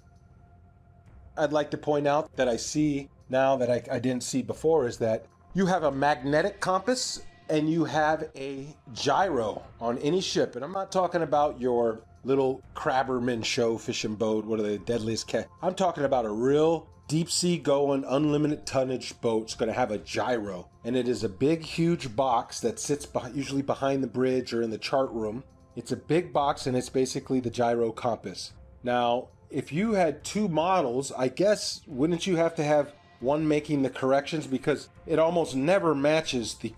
I'd like to point out that I see now that I didn't see before is that you have a magnetic compass and you have a gyro on any ship. And I'm not talking about your little Crabberman show fishing boat, what are they, deadliest cat. I'm talking about a real deep sea going, unlimited tonnage boat. It's going to have a gyro. And it is a big, huge box that sits usually behind the bridge or in the chart room. It's a big box and it's basically the gyro compass. Now, if you had two models, I guess, wouldn't you have to have one making the corrections? Because it almost never matches the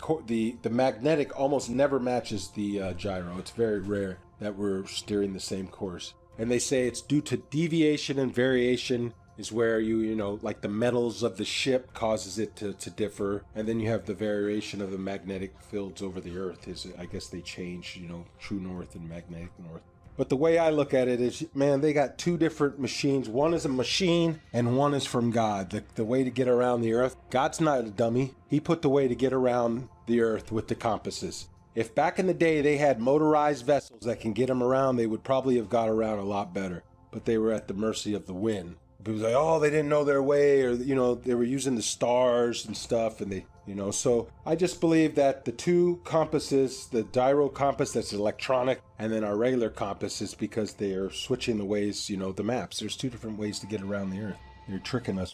magnetic almost never matches the gyro. It's very rare that we're steering the same course. And they say it's due to deviation and variation is where you know, like the metals of the ship causes it to differ. And then you have the variation of the magnetic fields over the earth is, I guess they change, you know, true north and magnetic north. But the way I look at it is, man, they got two different machines. One is a machine and one is from God. The way to get around the earth. God's not a dummy. He put the way to get around the earth with the compasses. If back in the day they had motorized vessels that can get them around, they would probably have got around a lot better. But they were at the mercy of the wind. People say, oh, they didn't know their way, or, you know, they were using the stars and stuff, and they, you know. So I just believe that the two compasses, the gyro compass that's electronic, and then our regular compass is because they are switching the ways, you know, the maps. There's two different ways to get around the earth. They're tricking us.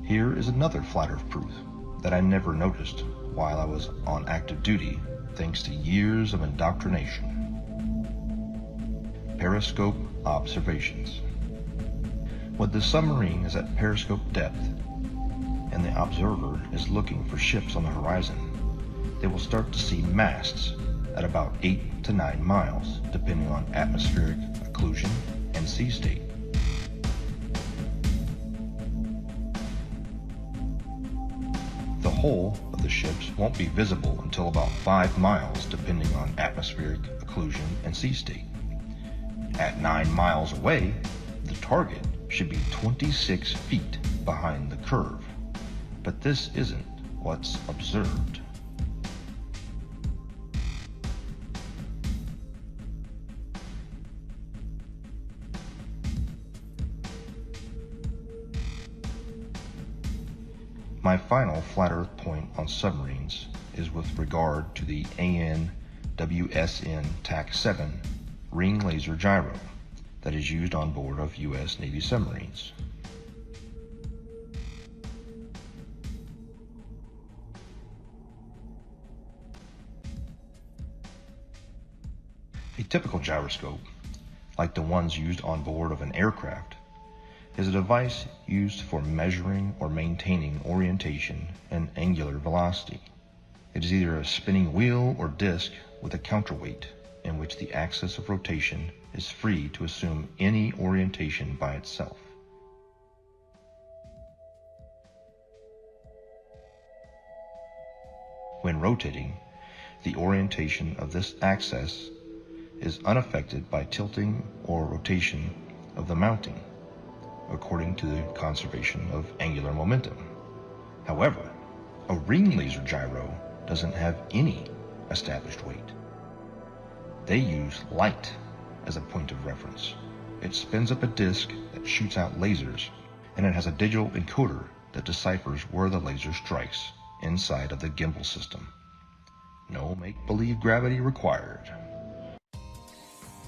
Here is another flat earth proof that I never noticed while I was on active duty, thanks to years of indoctrination. Periscope observations. When the submarine is at periscope depth and the observer is looking for ships on the horizon, they will start to see masts at about 8 to 9 miles, depending on atmospheric occlusion and sea state. The hull of the ships won't be visible until about 5 miles, depending on atmospheric occlusion and sea state. At 9 miles away, the target should be 26 feet behind the curve, but this isn't what's observed. My final flat earth point on submarines is with regard to the AN/WSN TAC-7 ring laser gyro that is used on board of U.S. Navy submarines. A typical gyroscope, like the ones used on board of an aircraft, is a device used for measuring or maintaining orientation and angular velocity. It is either a spinning wheel or disc with a counterweight in which the axis of rotation is free to assume any orientation by itself. When rotating, the orientation of this axis is unaffected by tilting or rotation of the mounting, according to the conservation of angular momentum. However, a ring laser gyro doesn't have any established weight. They use light as a point of reference. It spins up a disk that shoots out lasers, and it has a digital encoder that deciphers where the laser strikes inside of the gimbal system. No make-believe gravity required.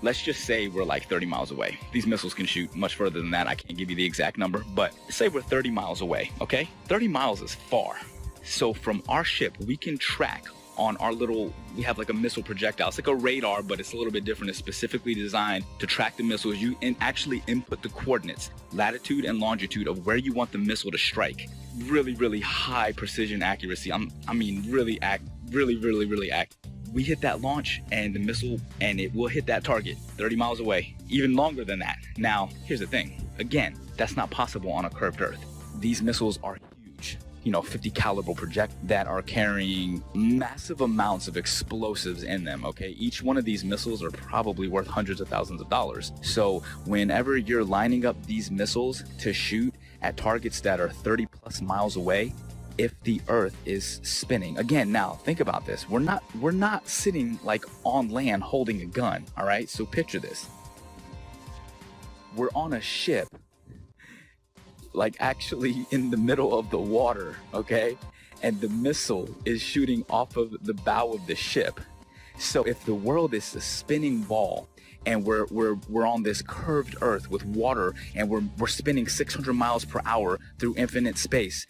Let's just say we're like 30 miles away. These missiles can shoot much further than that. I can't give you the exact number, but say we're 30 miles away, okay? 30 miles is far. So from our ship, we can track on our little, we have like a missile projectile. It's like a radar, but it's a little bit different. It's specifically designed to track the missiles. You actually input the coordinates, latitude and longitude of where you want the missile to strike. Really, really high precision accuracy. I mean, really accurate. We hit that launch and the missile, and it will hit that target 30 miles away, even longer than that. Now, here's the thing. Again, that's not possible on a curved Earth. These missiles are huge, 50 caliber project that are carrying massive amounts of explosives in them, okay? Each one of these missiles are probably worth hundreds of thousands of dollars. So whenever you're lining up these missiles to shoot at targets that are 30 plus miles away, if the Earth is spinning. Again, now think about this. We're not sitting like on land holding a gun, all right? So picture this. We're on a ship, like actually in the middle of the water, okay? And the missile is shooting off of the bow of the ship. So if the world is a spinning ball and we're on this curved Earth with water and we're spinning 600 miles per hour through infinite space,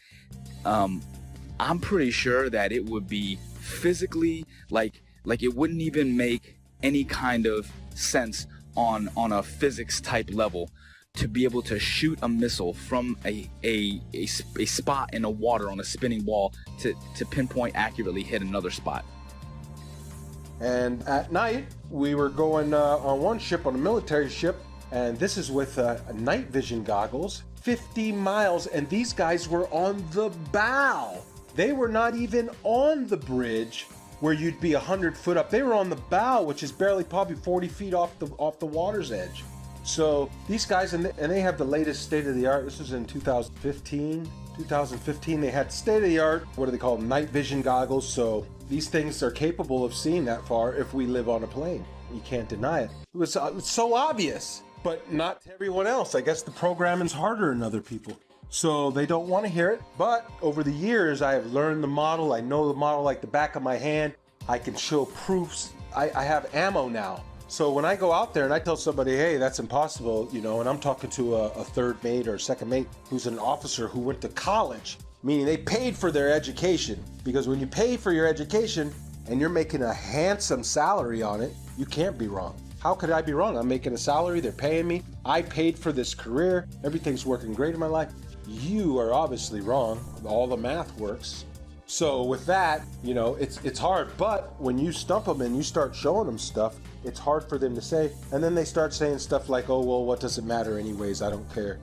I'm pretty sure that it would be physically like it wouldn't even make any kind of sense on a physics type level to be able to shoot a missile from a spot in the water on a spinning ball to pinpoint accurately hit another spot. And at night, we were going on one ship, on a military ship, and this is with night vision goggles, 50 miles, and these guys were on the bow. They were not even on the bridge where you'd be 100 foot up. They were on the bow, which is barely probably 40 feet off the water's edge. So these guys, and they have the latest state-of-the-art, this was in 2015, they had state-of-the-art, what do they call them, night vision goggles, so these things are capable of seeing that far if we live on a plane. You can't deny it. It was so obvious, but not to everyone else. I guess the programming's harder than other people, so they don't want to hear it. But over the years, I have learned the model. I know the model like the back of my hand. I can show proofs. I have ammo now. So when I go out there and I tell somebody, hey, that's impossible, and I'm talking to a third mate or second mate who's an officer who went to college, meaning they paid for their education, because when you pay for your education and you're making a handsome salary on it, you can't be wrong. How could I be wrong? I'm making a salary, they're paying me, I paid for this career, everything's working great in my life. You are obviously wrong, all the math works. So with that, it's hard, but when you stump them and you start showing them stuff, it's hard for them to say, and then they start saying stuff like, oh, well, what does it matter anyways, I don't care.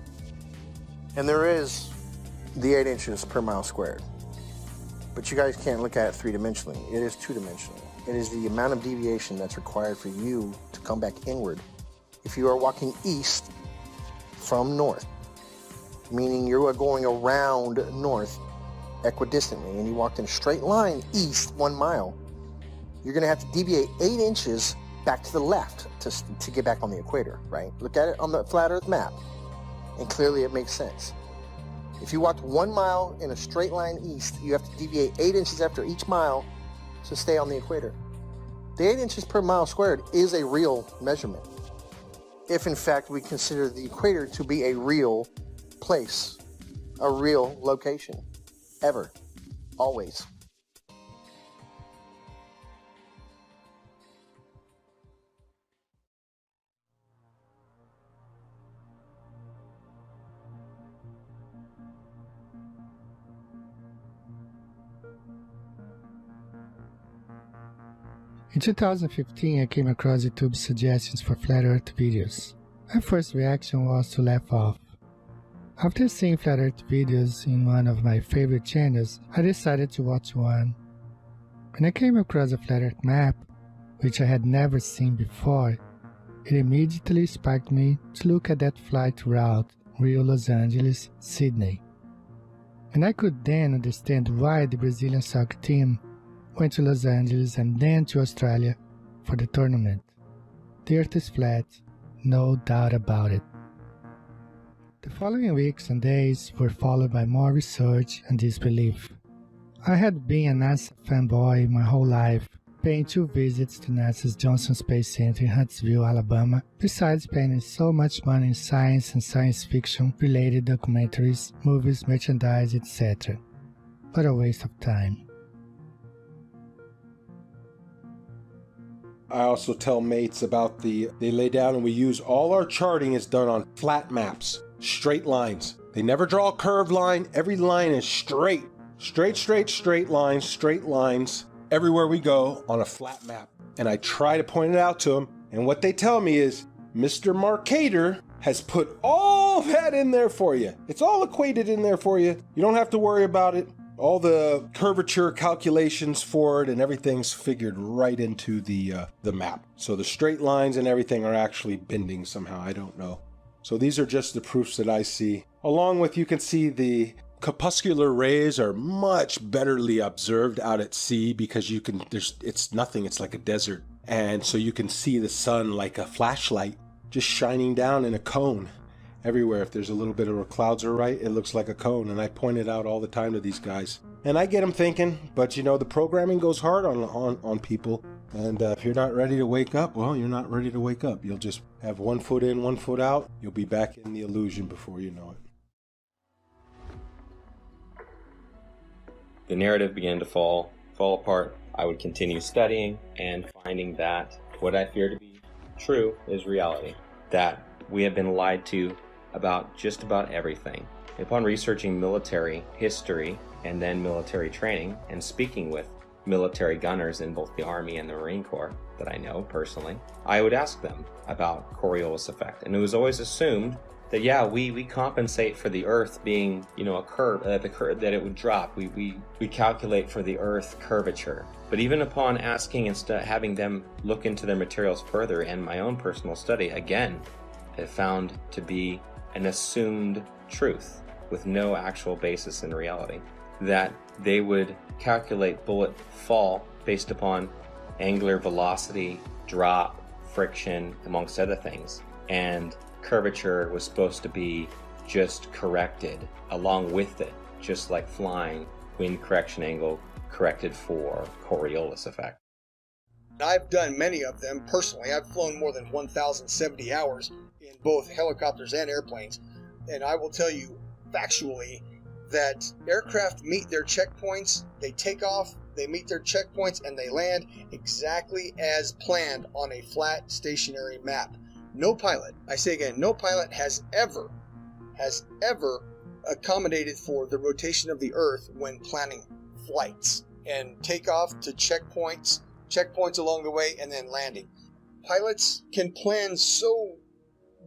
And there is the 8 inches per mile squared. But you guys can't look at it three-dimensionally. It is two-dimensional. It is the amount of deviation that's required for you to come back inward. If you are walking east from north, meaning you are going around north equidistantly, and you walked in a straight line east 1 mile, you're going to have to deviate 8 inches back to the left to get back on the equator, right? Look at it on the flat Earth map, and clearly it makes sense. If you walked 1 mile in a straight line east, you have to deviate 8 inches after each mile to stay on the equator. The 8 inches per mile squared is a real measurement, if in fact we consider the equator to be a real place, a real location, ever, always. In 2015, I came across YouTube's suggestions for Flat Earth videos. My first reaction was to laugh off. After seeing Flat Earth videos in one of my favorite channels, I decided to watch one. When I came across a Flat Earth map, which I had never seen before, it immediately sparked me to look at that flight route Rio-Los Angeles, Sydney. And I could then understand why the Brazilian soccer team went to Los Angeles and then to Australia for the tournament. The Earth is flat, no doubt about it. The following weeks and days were followed by more research and disbelief. I had been a NASA fanboy my whole life, paying 2 visits to NASA's Johnson Space Center in Huntsville, Alabama, besides spending so much money in science and science fiction related documentaries, movies, merchandise, etc. But a waste of time. I also tell mates about they lay down and we use all our charting is done on flat maps, straight lines. They never draw a curved line. Every line is straight. Straight lines, everywhere we go on a flat map. And I try to point it out to them. And what they tell me is, Mr. Marcator has put all that in there for you. It's all equated in there for you. You don't have to worry about it. All the curvature calculations for it and everything's figured right into the map. So the straight lines and everything are actually bending somehow. I don't know. So these are just the proofs that I see. Along with, you can see the corpuscular rays are much betterly observed out at sea because it's nothing. It's like a desert. And so you can see the sun like a flashlight just shining down in a cone. Everywhere, if there's a little bit of clouds are right, it looks like a cone, and I point it out all the time to these guys. And I get them thinking, but the programming goes hard on people, and if you're not ready to wake up, well, you're not ready to wake up. You'll just have 1 foot in, 1 foot out. You'll be back in the illusion before you know it. The narrative began to fall apart. I would continue studying and finding that what I fear to be true is reality, that we have been lied to about just about everything. Upon researching military history and then military training and speaking with military gunners in both the Army and the Marine Corps that I know personally, I would ask them about Coriolis effect. And it was always assumed that, yeah, we compensate for the Earth being, a curve, that it would drop. We calculate for the Earth curvature. But even upon asking and having them look into their materials further and my own personal study, again, it found to be an assumed truth with no actual basis in reality, that they would calculate bullet fall based upon angular velocity, drop, friction, amongst other things, and curvature was supposed to be just corrected along with it, just like flying, wind correction angle corrected for Coriolis effect. I've done many of them personally. I've flown more than 1,070 hours in both helicopters and airplanes, and I will tell you factually that aircraft meet their checkpoints, they take off, they meet their checkpoints, and they land exactly as planned on a flat stationary map. No pilot, I say again, no pilot has ever accommodated for the rotation of the Earth when planning flights and takeoff to checkpoints along the way, and then landing. Pilots can plan so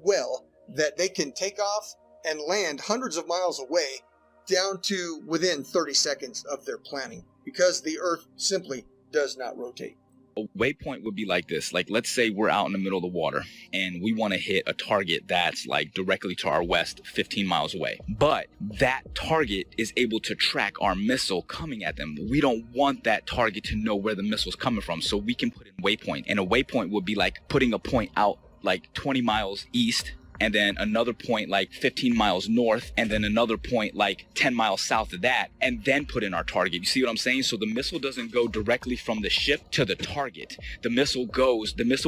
well that they can take off and land hundreds of miles away down to within 30 seconds of their planning because the Earth simply does not rotate. A waypoint would be like this. Like, let's say we're out in the middle of the water and we want to hit a target that's like directly to our west, 15 miles away. But that target is able to track our missile coming at them. We don't want that target to know where the missile's coming from, so we can put in waypoint. And a waypoint would be like putting a point out like 20 miles east, and then another point like 15 miles north, and then another point like 10 miles south of that, and then put in our target. You see what I'm saying? So the missile doesn't go directly from the ship to the target. The missile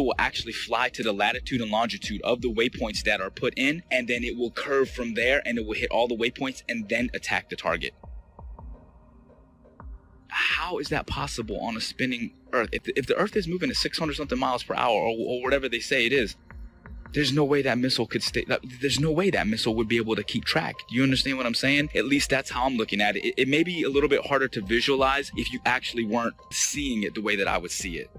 will actually fly to the latitude and longitude of the waypoints that are put in, and then it will curve from there, and it will hit all the waypoints and then attack the target. How is that possible on a spinning Earth? If the Earth is moving at 600 something miles per hour or whatever they say it is, there's no way that missile could stay. There's no way that missile would be able to keep track. Do you understand what I'm saying? At least that's how I'm looking at it. It may be a little bit harder to visualize if you actually weren't seeing it the way that I would see it,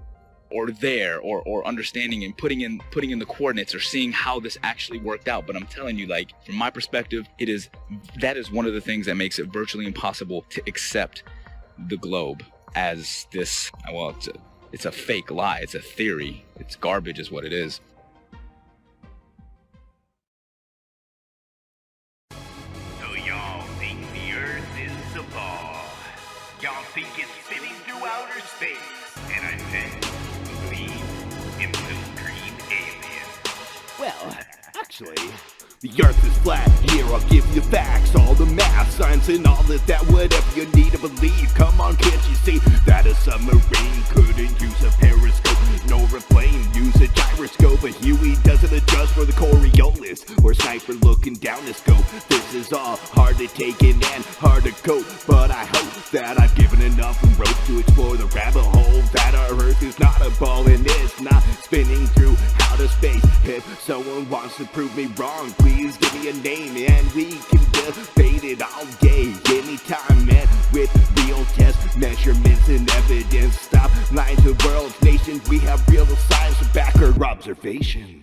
or there, or understanding and putting in the coordinates or seeing how this actually worked out. But I'm telling you, like, from my perspective, that is one of the things that makes it virtually impossible to accept the globe as this, well, It's a fake lie. It's a theory. It's garbage is what it is. So y'all think the Earth is a ball. Y'all think it's spinning through outer space. And I bet you believe in blue green aliens. Well, actually, the Earth is flat. Here I'll give you facts, all the math, science, and all of that. Whatever you need to believe. Come on, can't you see that a submarine couldn't use a periscope, nor a plane use a gyroscope? A Huey doesn't adjust for the Coriolis or sniper looking down the scope. This is all hard to take in and hard to cope, but I hope that I've given enough rope to explore the rabbit hole that our Earth is not a ball and it's not spinning through outer space. If someone wants to prove me wrong, please give me a name and we can debate it all day, anytime, and with real test measurements and evidence. Stop lying to the world's nations. We have real science to back our observations.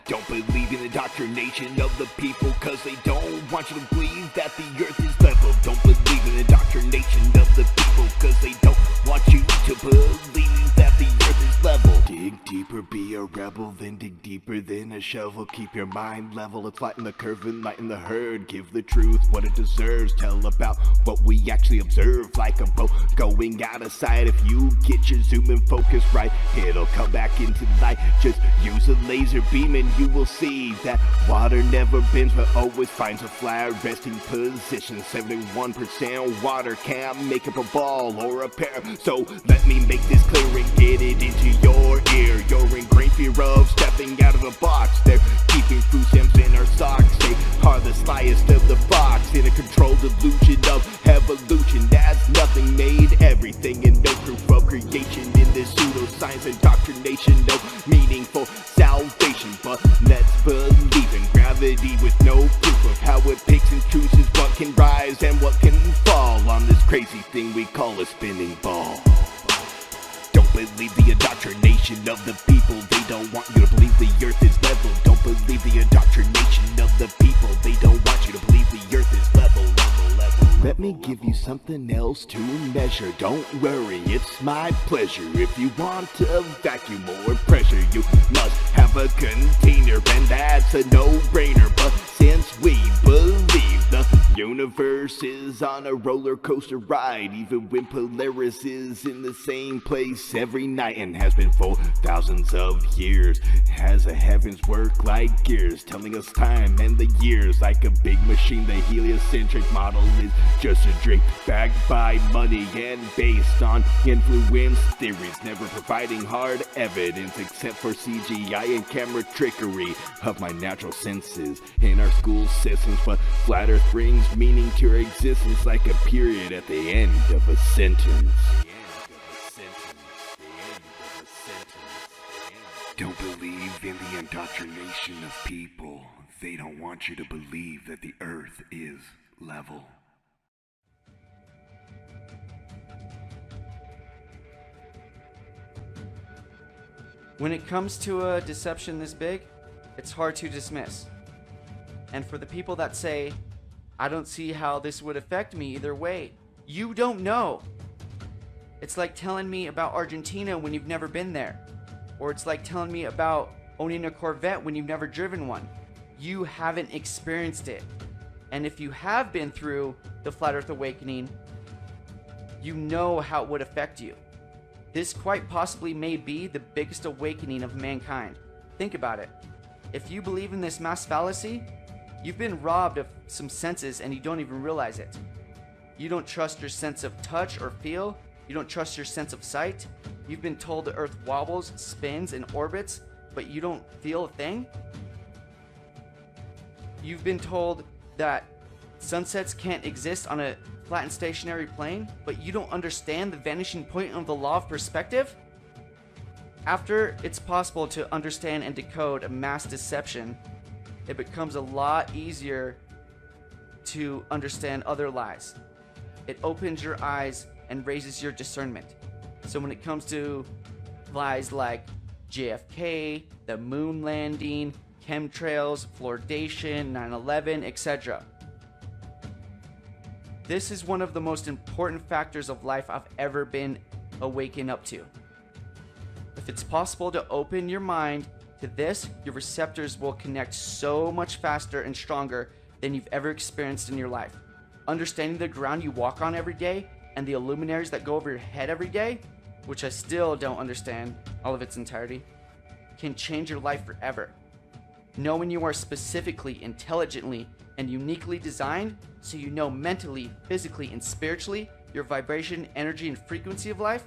Don't believe in the indoctrination of the people, cause they don't want you to believe that the Earth is level. Don't believe in the indoctrination of the people, cause they don't want you to believe that the Earth is level. Dig deeper, be a rebel, then dig deeper than a shovel. Keep your mind level, it's lighten the curve and lighten the herd. Give the truth what it deserves, tell about what we actually observe. Like a boat going out of sight, if you get your zoom and focus right, it'll come back into light. Just use a laser beam and you will see that water never bends but always finds a flat resting position. 71% water can't make up a ball or a pair. So let me make this clear and get it into your ear. You're in great fear of stepping out of the box. They're keeping food stamps in our socks. They are the slyest of the fox in a controlled delusion of evolution. That's nothing made everything and no proof of creation in this pseudoscience indoctrination. No meaningful salvation, but let's believe in gravity with no proof of how it picks and chooses what can rise and what can fall on this crazy thing we call a spinning ball. Don't believe the indoctrination of the people. They don't want you to believe the Earth is level. Don't believe the indoctrination of the people. They don't want you to believe the Earth is level. Let me give you something else to measure. Don't worry, it's my pleasure. If you want a vacuum or pressure, you must have a container, and that's a no-brainer. But since we believe the universe is on a roller coaster ride, even when Polaris is in the same place every night and has been for thousands of years, has the heavens work like gears, telling us time and the years like a big machine. The heliocentric model is just a drink backed by money and based on influence theories, never providing hard evidence except for CGI and camera trickery of my natural senses in our school systems. But flat Earth brings meaning to our existence like a period at the end of a sentence. Don't believe in the indoctrination of people. They don't want you to believe that the Earth is level. When it comes to a deception this big, it's hard to dismiss. And for the people that say, I don't see how this would affect me either way, you don't know. It's like telling me about Argentina when you've never been there. Or it's like telling me about owning a Corvette when you've never driven one. You haven't experienced it. And if you have been through the Flat Earth Awakening, you know how it would affect you. This quite possibly may be the biggest awakening of mankind. Think about it. If you believe in this mass fallacy, you've been robbed of some senses and you don't even realize it. You don't trust your sense of touch or feel. You don't trust your sense of sight. You've been told the Earth wobbles, spins, and orbits, but you don't feel a thing. You've been told that sunsets can't exist on a flat and stationary plane, but you don't understand the vanishing point of the law of perspective? After it's possible to understand and decode a mass deception, it becomes a lot easier to understand other lies. It opens your eyes and raises your discernment. So when it comes to lies like JFK, the moon landing, chemtrails, fluoridation, 9/11, etc., this is one of the most important factors of life I've ever been awakened up to. If it's possible to open your mind to this, your receptors will connect so much faster and stronger than you've ever experienced in your life. Understanding the ground you walk on every day and the luminaries that go over your head every day, which I still don't understand all of its entirety, can change your life forever. Knowing you are specifically, intelligently, and uniquely designed so you know mentally, physically, and spiritually your vibration, energy, and frequency of life.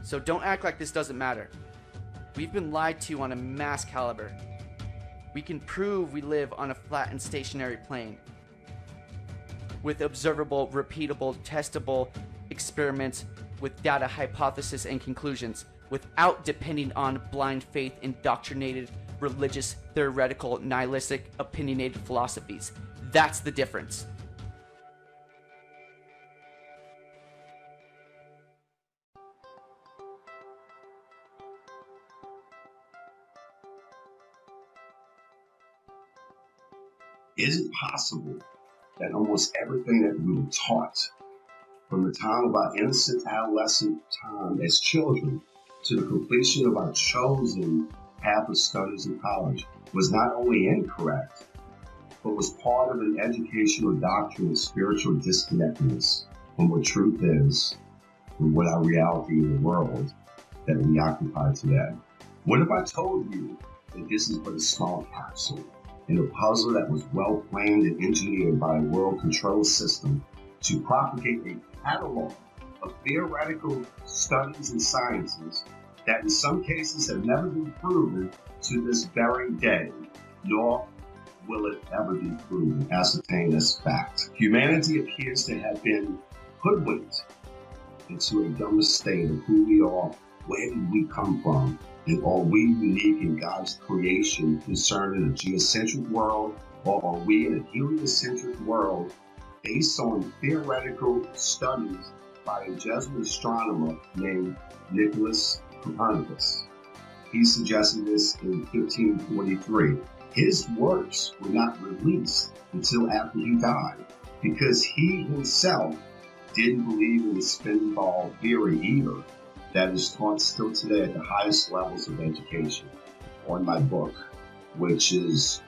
So don't act like this doesn't matter. We've been lied to on a mass caliber. We can prove we live on a flat and stationary plane with observable, repeatable, testable experiments with data, hypothesis, and conclusions without depending on blind faith, indoctrinated, religious, theoretical, nihilistic, opinionated philosophies. That's the difference. Is it possible that almost everything that we were taught from the time of our innocent adolescent time as children to the completion of our chosen path of studies in college was not only incorrect, but was part of an educational doctrine of spiritual disconnectedness from what truth is and what our reality in the world that we occupy today? What if I told you that this is but a small capsule in a puzzle that was well planned and engineered by a world control system to propagate a catalog of theoretical studies and sciences that in some cases have never been proven to this very day, nor will it ever be proven, ascertained as fact. Humanity appears to have been hoodwinked into a dumber state of who we are, where did we come from, and are we unique in God's creation concerning a geocentric world, or are we in a heliocentric world based on theoretical studies by a Jesuit astronomer named Nicholas Copernicus? He suggested this in 1543. His works were not released until after he died because he himself didn't believe in the spin ball theory either, that is taught still today at the highest levels of education. On my book, which is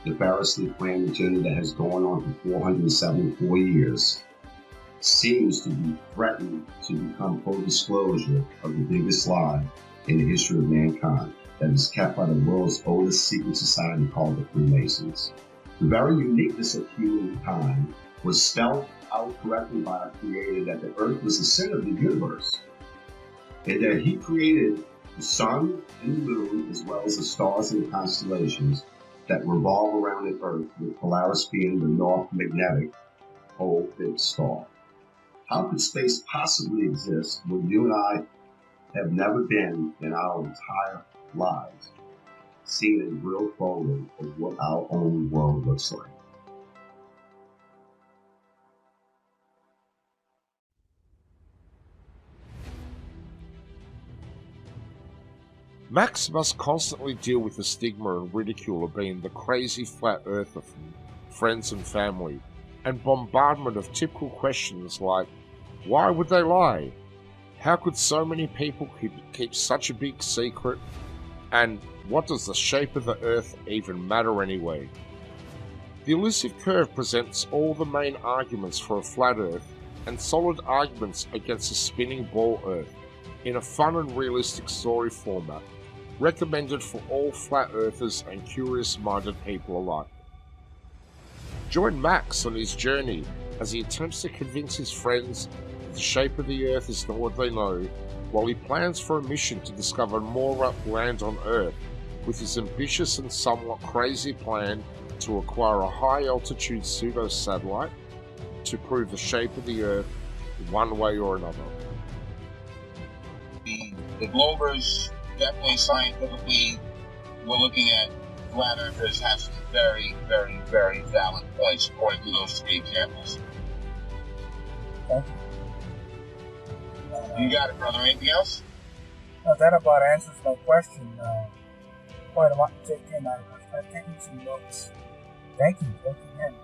the variously planned agenda that has gone on for 474 years, seems to be threatened to become full disclosure of the biggest lie in the history of mankind that is kept by the world's oldest secret society called the Freemasons. The very uniqueness of humankind was spelled out correctly by our Creator that the earth was the center of the universe, and that he created the sun and the moon as well as the stars and the constellations that revolve around the earth, with Polaris being the north magnetic pole fixed star. How could space possibly exist when you and I have never been in our entire lives seen a real photo of what our own world looks like? Max must constantly deal with the stigma and ridicule of being the crazy flat earther from friends and family, and bombardment of typical questions like, why would they lie? How could so many people keep such a big secret? And what does the shape of the earth even matter anyway? The elusive curve presents all the main arguments for a flat earth and solid arguments against a spinning ball earth in a fun and realistic story format, recommended for all flat earthers and curious-minded people alike. Join Max on his journey as he attempts to convince his friends that the shape of the earth is not what they know, while he plans for a mission to discover more land on Earth with his ambitious and somewhat crazy plan to acquire a high-altitude pseudo-satellite to prove the shape of the Earth one way or another. The Globers definitely scientifically were looking at flat earthers have some very, very, very valid points according to those three examples. Thank you. You got it, brother. Anything else? No, that about answers my question. Quite a lot to take in. I've taken some notes. Thank you. Thank you again.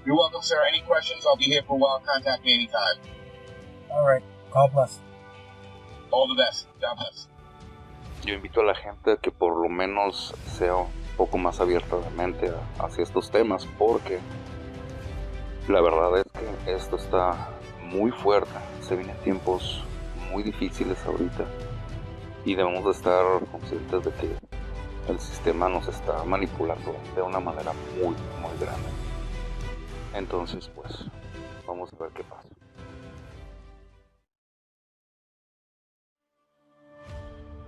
You're welcome, sir. Any questions? I'll be here for a while. Contact me anytime. All right. God bless. All the best. God bless. Yo invito a la gente a que por lo menos sea un poco más abierta de mente hacia estos temas, porque la verdad es que esto está muy fuerte. Se vienen tiempos muy difíciles ahorita y debemos de estar conscientes de que el sistema nos está manipulando de una manera muy, muy grande. Entonces, pues, vamos a ver qué pasa.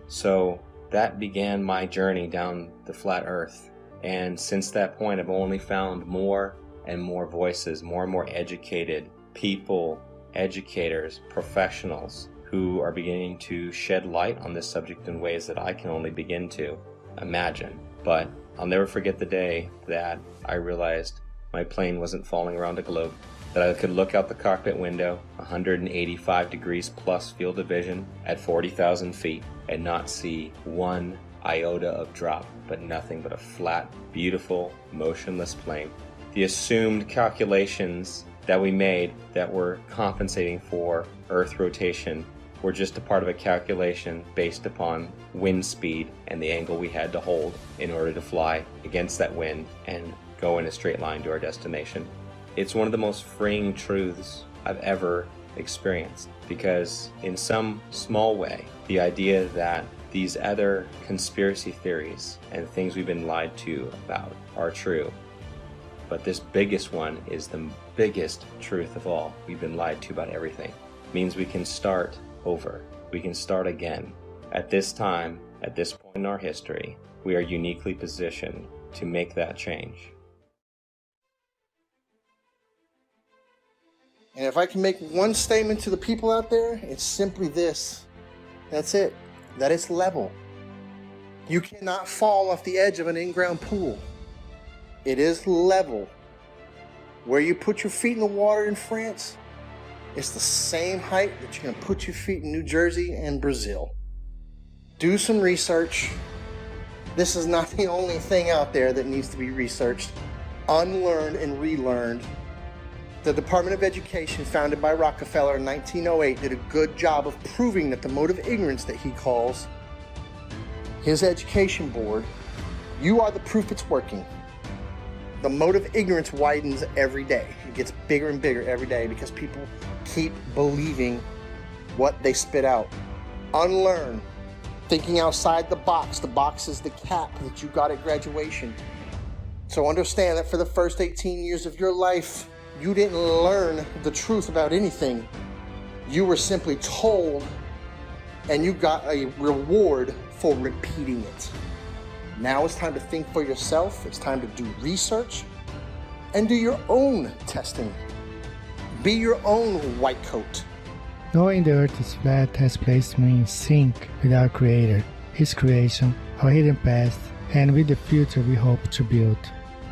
So that began my journey down the flat earth. And since that point, I've only found more and more voices, more and more educated people, educators, professionals who are beginning to shed light on this subject in ways that I can only begin to imagine. But I'll never forget the day that I realized my plane wasn't falling around a globe, that I could look out the cockpit window, 185 degrees plus field of vision at 40,000 feet, and not see one iota of drop, but nothing but a flat, beautiful, motionless plane. The assumed calculations that we made that were compensating for Earth rotation were just a part of a calculation based upon wind speed and the angle we had to hold in order to fly against that wind and go in a straight line to our destination. It's one of the most freeing truths I've ever experienced, because in some small way, the idea that these other conspiracy theories and things we've been lied to about are true, but this biggest one is the biggest truth of all. We've been lied to about everything. It means we can start over. We can start again. At this time, at this point in our history, we are uniquely positioned to make that change. And if I can make one statement to the people out there, it's simply this. That's it. That it's level. You cannot fall off the edge of an in-ground pool. It is level. Where you put your feet in the water in France, it's the same height that you're going to put your feet in New Jersey and Brazil. Do some research. This is not the only thing out there that needs to be researched, unlearned and relearned. The Department of Education, founded by Rockefeller in 1908, did a good job of proving that the mode of ignorance that he calls his education board, you are the proof it's working. The mode of ignorance widens every day. It gets bigger and bigger every day because people keep believing what they spit out. Unlearn. Thinking outside the box. The box is the cap that you got at graduation. So understand that for the first 18 years of your life, you didn't learn the truth about anything. You were simply told, and you got a reward for repeating it. Now it's time to think for yourself. It's time to do research and do your own testing. Be your own white coat. Knowing the earth is flat has placed me in sync with our Creator, His creation, our hidden past, and with the future we hope to build.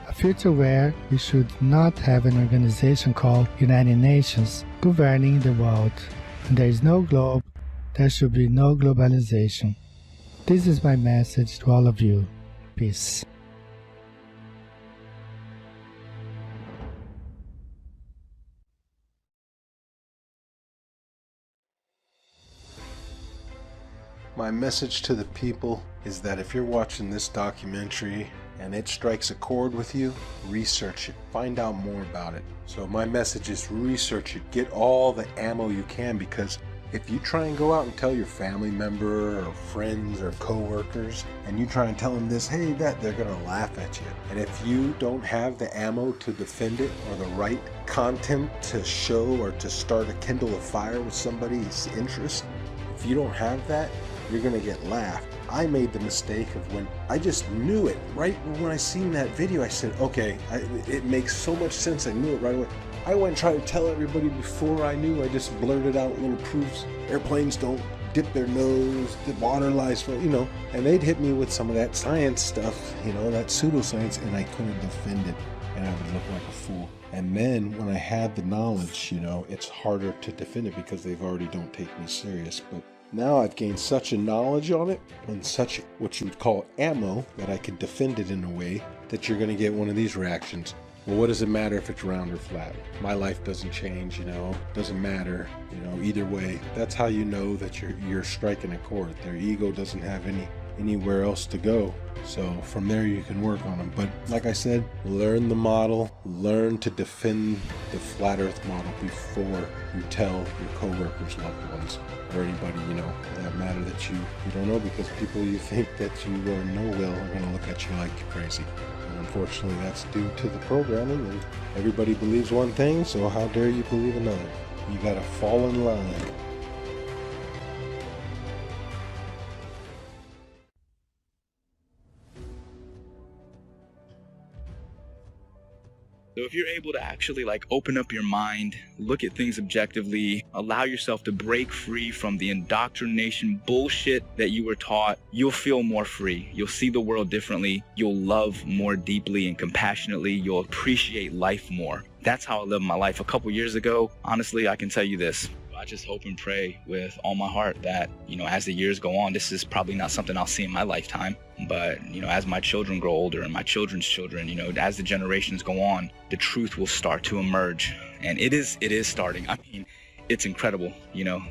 A future where we should not have an organization called United Nations governing the world. When there is no globe, there should be no globalization. This is my message to all of you. Peace. My message to the people is that if you're watching this documentary and it strikes a chord with you, research it, find out more about it. So my message is research it, get all the ammo you can, because if you try and go out and tell your family member or friends or co-workers and you try and tell them this, hey, that, they're gonna laugh at you. And if you don't have the ammo to defend it or the right content to show or to start a kindle a fire with somebody's interest, if you don't have that, you're gonna get laughed. I made the mistake of when I just knew it right when I seen that video. I said, okay, it makes so much sense. I knew it right away. I went and tried to tell everybody before I knew. I just blurted out little proofs. Airplanes don't dip their nose, the water lies for, and they'd hit me with some of that science stuff, that pseudoscience, and I couldn't defend it, and I would look like a fool. And then when I had the knowledge, it's harder to defend it because they've already don't take me serious. But now I've gained such a knowledge on it and such what you would call ammo that I can defend it in a way that you're going to get one of these reactions. well, what does it matter if it's round or flat? My life doesn't change, doesn't matter, either way. That's how you know that you're striking a chord. Their ego doesn't have anywhere else to go. So from there you can work on them. But like I said, learn the model, learn to defend the flat earth model before you tell your coworkers, loved ones, or anybody, that matter that you don't know, because people you think that you know well are going to look at you like you're crazy. And unfortunately, that's due to the programming, and everybody believes one thing, so how dare you believe another? You got to fall in line. So if you're able to actually open up your mind, look at things objectively, allow yourself to break free from the indoctrination bullshit that you were taught, you'll feel more free. You'll see the world differently. You'll love more deeply and compassionately. You'll appreciate life more. That's how I lived my life a couple years ago. Honestly, I can tell you this. I just hope and pray with all my heart that, as the years go on, this is probably not something I'll see in my lifetime. But, as my children grow older and my children's children, as the generations go on, the truth will start to emerge. And it is starting. I mean, it's incredible,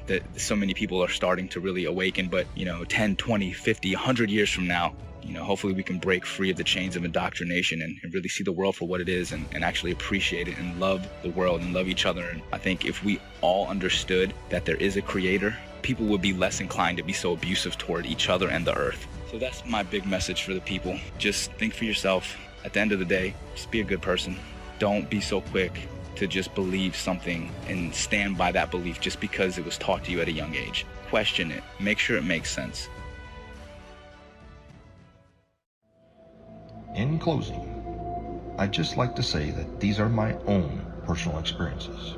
that so many people are starting to really awaken. But, 10, 20, 50, 100 years from now, hopefully we can break free of the chains of indoctrination and really see the world for what it is and actually appreciate it and love the world and love each other. And I think if we all understood that there is a creator, people would be less inclined to be so abusive toward each other and the earth. So that's my big message for the people. Just think for yourself. At the end of the day, just be a good person. Don't be so quick to just believe something and stand by that belief just because it was taught to you at a young age. Question it. Make sure it makes sense. In closing, I'd just like to say that these are my own personal experiences.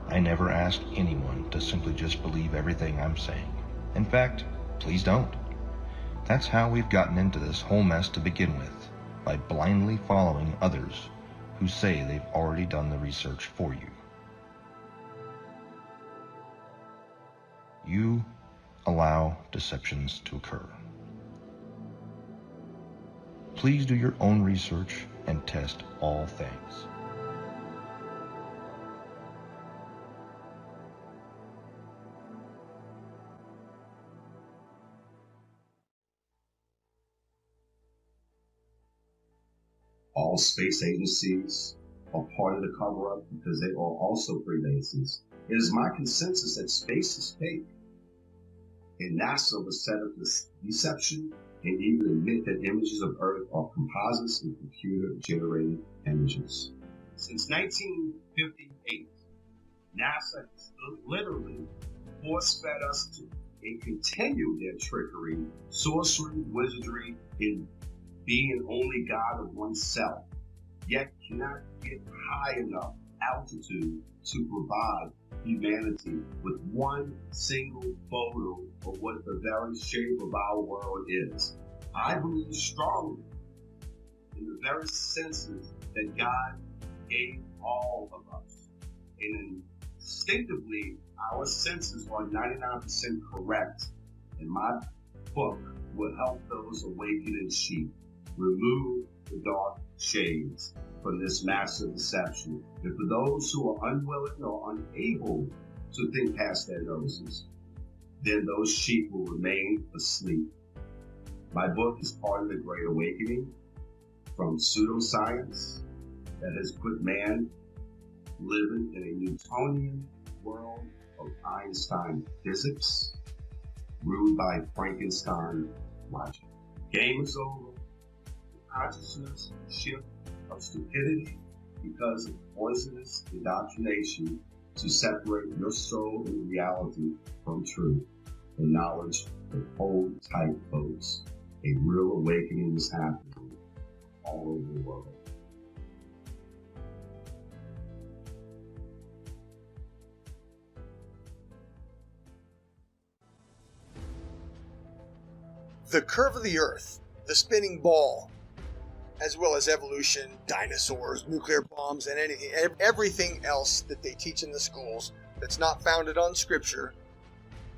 I never ask anyone to simply just believe everything I'm saying. In fact, please don't. That's how we've gotten into this whole mess to begin with, by blindly following others who say they've already done the research for you. You allow deceptions to occur. Please do your own research and test all things. All space agencies are part of the cover-up because they are also Freemasons. It is my consensus that space is fake, and NASA was set up this deception and even admit that images of Earth are composites and computer-generated images. Since 1958, NASA has literally force-fed us to and continue their trickery, sorcery, wizardry, and being only God of oneself, yet cannot get high enough altitude to provide humanity with one single photo of what the very shape of our world is. I believe strongly in the very senses that God gave all of us. And instinctively, our senses are 99% correct. And my book will help those awakening sheep remove the dark shades from this massive deception. And for those who are unwilling or unable to think past their noses, then those sheep will remain asleep. My book is part of the Great Awakening from pseudoscience that has put man living in a Newtonian world of Einstein physics, ruled by Frankenstein logic. Game is over. Consciousness shift of stupidity because of poisonous indoctrination to separate your soul and reality from truth and knowledge. But hold tight, folks. A real awakening is happening all over the world. The curve of the Earth, the spinning ball, as well as evolution, dinosaurs, nuclear bombs, and everything else that they teach in the schools that's not founded on scripture.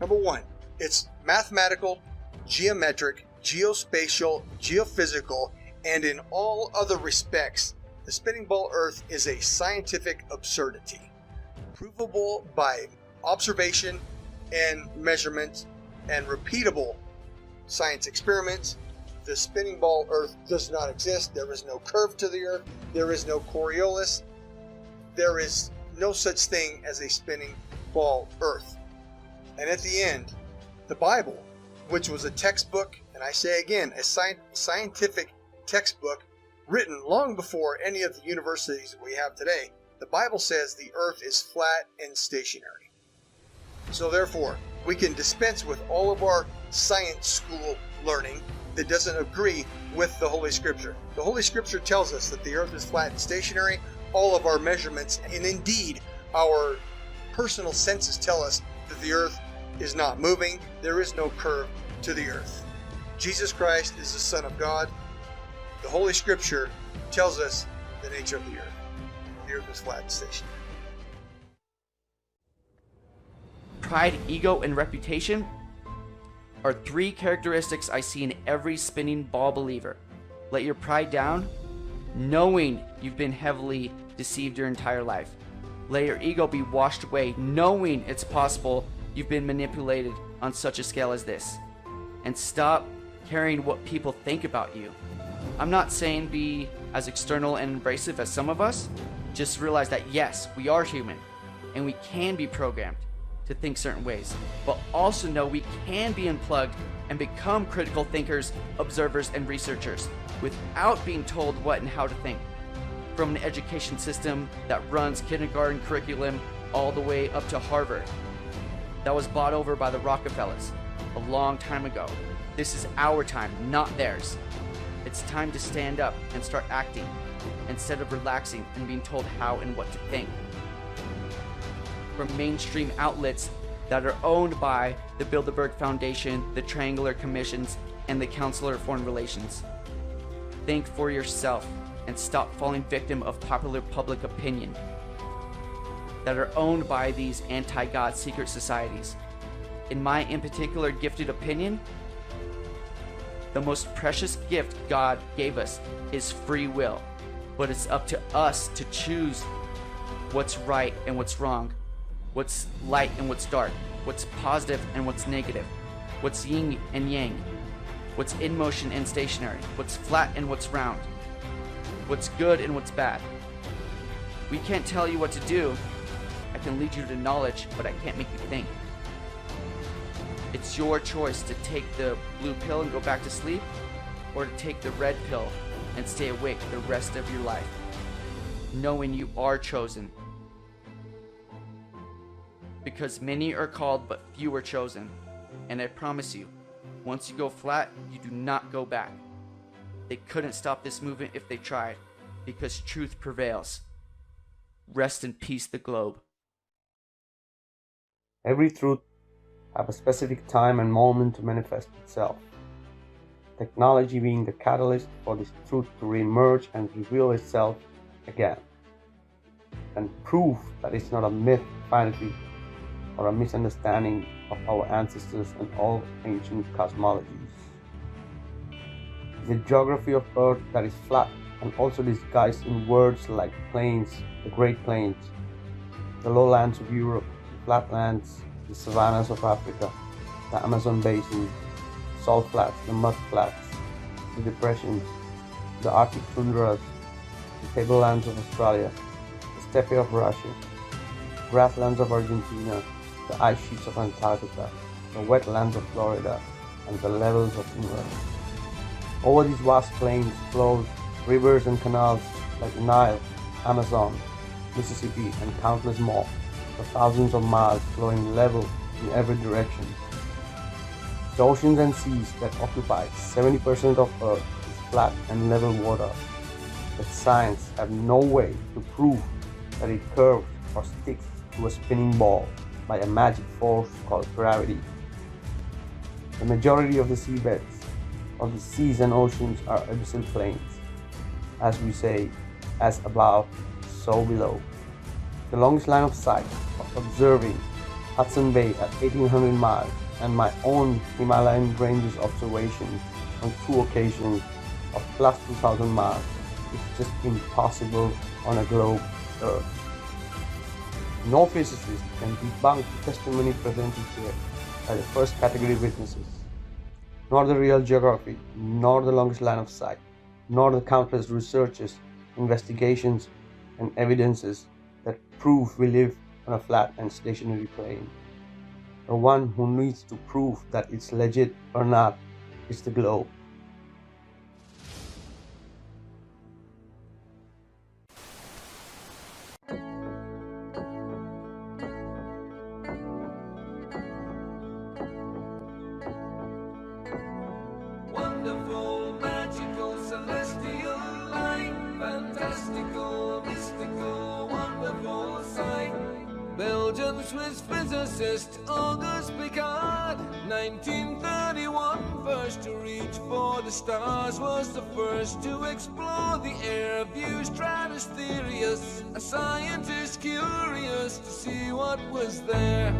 Number one, it's mathematical, geometric, geospatial, geophysical, and in all other respects The spinning ball Earth is a scientific absurdity, provable by observation and measurement and repeatable science experiments. The spinning ball Earth does not exist. There is no curve to the Earth. There is no Coriolis. There is no such thing as a spinning ball Earth. And at the end, the Bible, which was a textbook, and I say again, a scientific textbook written long before any of the universities we have today, the Bible says the Earth is flat and stationary. So therefore, we can dispense with all of our science school learning that doesn't agree with the Holy Scripture. The Holy Scripture tells us that the Earth is flat and stationary. All of our measurements, and indeed our personal senses, tell us that the Earth is not moving. There is no curve to the Earth. Jesus Christ is the Son of God. The Holy Scripture tells us the nature of the Earth. The Earth is flat and stationary. Pride, ego, and reputation are three characteristics I see in every spinning ball believer. Let your pride down, knowing you've been heavily deceived your entire life. Let your ego be washed away, knowing it's possible you've been manipulated on such a scale as this. And stop caring what people think about you. I'm not saying be as external and abrasive as some of us. Just realize that yes, we are human, and we can be programmed to think certain ways, but also know we can be unplugged and become critical thinkers, observers, and researchers without being told what and how to think. From an education system that runs kindergarten curriculum all the way up to Harvard, that was bought over by the Rockefellers a long time ago. This is our time, not theirs. It's time to stand up and start acting instead of relaxing and being told how and what to think. From mainstream outlets that are owned by the Bilderberg Foundation, the Triangular Commissions, and the Council of Foreign Relations. Think for yourself and stop falling victim of popular public opinion that are owned by these anti-God secret societies. In my in particular gifted opinion, the most precious gift God gave us is free will, but it's up to us to choose what's right and what's wrong, what's light and what's dark, what's positive and what's negative, what's yin and yang, what's in motion and stationary, what's flat and what's round, what's good and what's bad. We can't tell you what to do. I can lead you to knowledge, but I can't make you think. It's your choice to take the blue pill and go back to sleep, or to take the red pill and stay awake the rest of your life, knowing you are chosen. Because many are called, but few are chosen. And I promise you, once you go flat, you do not go back. They couldn't stop this movement if they tried, because truth prevails. Rest in peace, the globe. Every truth has a specific time and moment to manifest itself. Technology being the catalyst for this truth to re-emerge and reveal itself again. And proof that it's not a myth, fantasy, or a misunderstanding of our ancestors and all ancient cosmologies. The geography of Earth that is flat and also disguised in words like plains, the Great Plains, the lowlands of Europe, the flatlands, the savannas of Africa, the Amazon basin, the salt flats, the mud flats, the depressions, the Arctic tundras, the tablelands of Australia, the steppe of Russia, grasslands of Argentina, the ice sheets of Antarctica, the wetlands of Florida, and the levels of England. Over these vast plains flows rivers and canals like Nile, Amazon, Mississippi, and countless more, for thousands of miles flowing level in every direction. The oceans and seas that occupy 70% of Earth is flat and level water, but science have no way to prove that it curves or sticks to a spinning ball by a magic force called gravity. The majority of the seabeds of the seas and oceans are abyssal plains. As we say, as above, so below. The longest line of sight of observing Hudson Bay at 1800 miles and my own Himalayan ranges observations on 2 occasions of plus 2000 miles it's just impossible on a globe Earth. No physicist can debunk the testimony presented here by the first category witnesses, nor the real geography, nor the longest line of sight, nor the countless researches, investigations, and evidences that prove we live on a flat and stationary plane. The one who needs to prove that it's legit or not is the globe. Wonderful, magical, celestial light, fantastical, mystical, wonderful sight. Belgian Swiss physicist Auguste Piccard, 1931, first to reach for the stars, was the first to explore the air view stratospherius, a scientist curious to see what was there.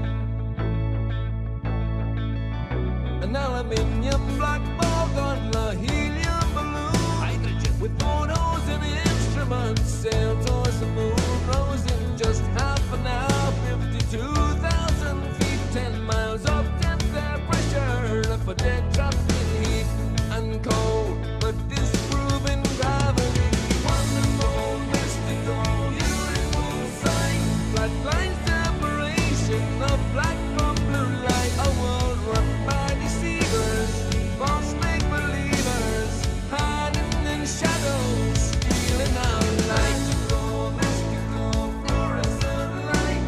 An aluminium black ball gondola, helium balloon, hydrogen with photos and instruments, sailed towards the moon, rose in just half an hour, 52,000 feet, 10 miles of depth air pressure, left for dead, trapped in heat and cold, but disproving gravity. Wonderful, mystical, beautiful sight, flat line separation of black from blue light, a world run by deceivers, false make-believers, hiding in shadows, stealing our light. Mystical, fluorescent light,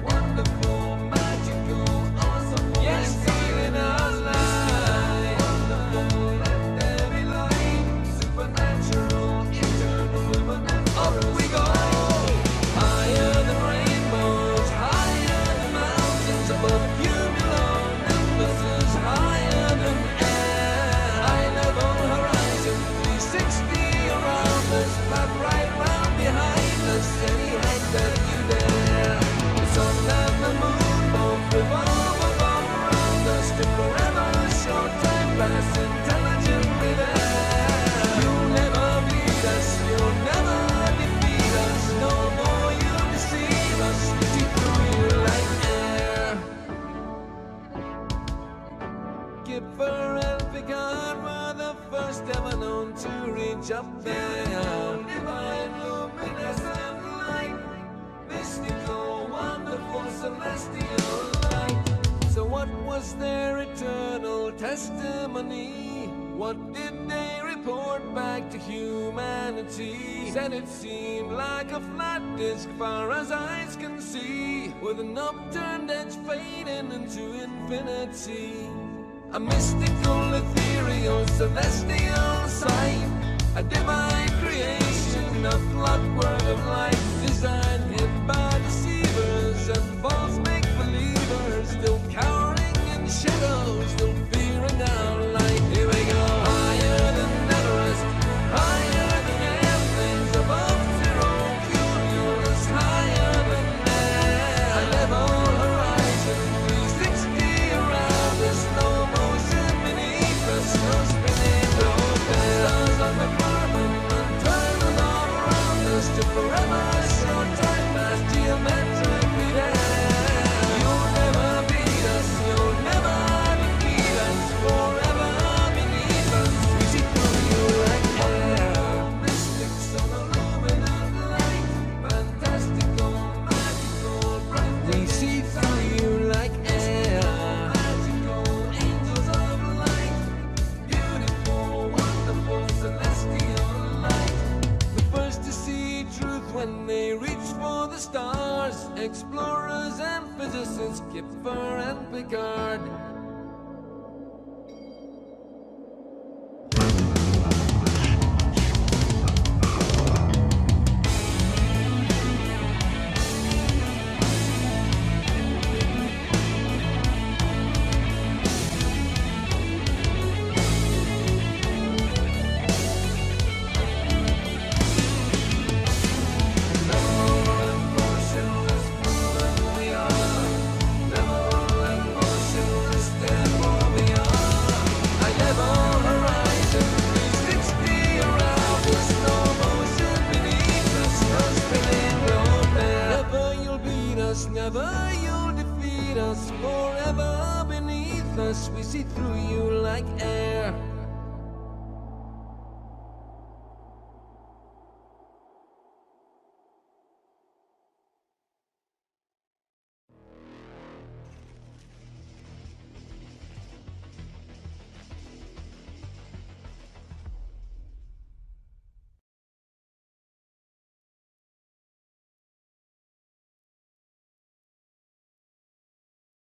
wonderful, magical, awesome, yes, stealing our light. Wonderful, let there be light, supernatural, eternal, up we go, higher than rainbows, higher than mountains, above cumulonimbus, higher than air, high level horizon, 360 around us, flat right round behind us, any height that you dare. The sun and the moon both revolve above around us, to forever, short time pass intelligently there. You'll never beat us, you'll never defeat us, no more you deceive us, we see through you like air. Kipper and Picard were the first ever known to reach up there. Divine, luminescent light, mystical, wonderful, celestial light. So what was their eternal testimony? What did they report back to humanity? Said it seemed like a flat disk far as eyes can see, with an upturned edge fading into infinity. A mystical, ethereal, celestial sight, a divine creation, a clockwork of light, designed hid by deceivers and false make-believers, still cowering in shadows, still fearing our light. Here we go, higher than Everest, higher than airplanes, above zero cumulus, higher than air, a level horizon, 360 around us, no motion beneath us, no spinning, no stars on the firmament, turning all around us to forever, short time pass geometrically there. You'll never beat us, you'll never defeat us, forever beneath us, we see through you like air. Mystics of illuminant light, fantastical, magical, bright, we see through you like air. Magical angels of light, beautiful, wonderful, celestial light. The first to see truth when they reach for the stars, explorers and physicists, Kipper and Picard. Never forever beneath us. We see through you like air.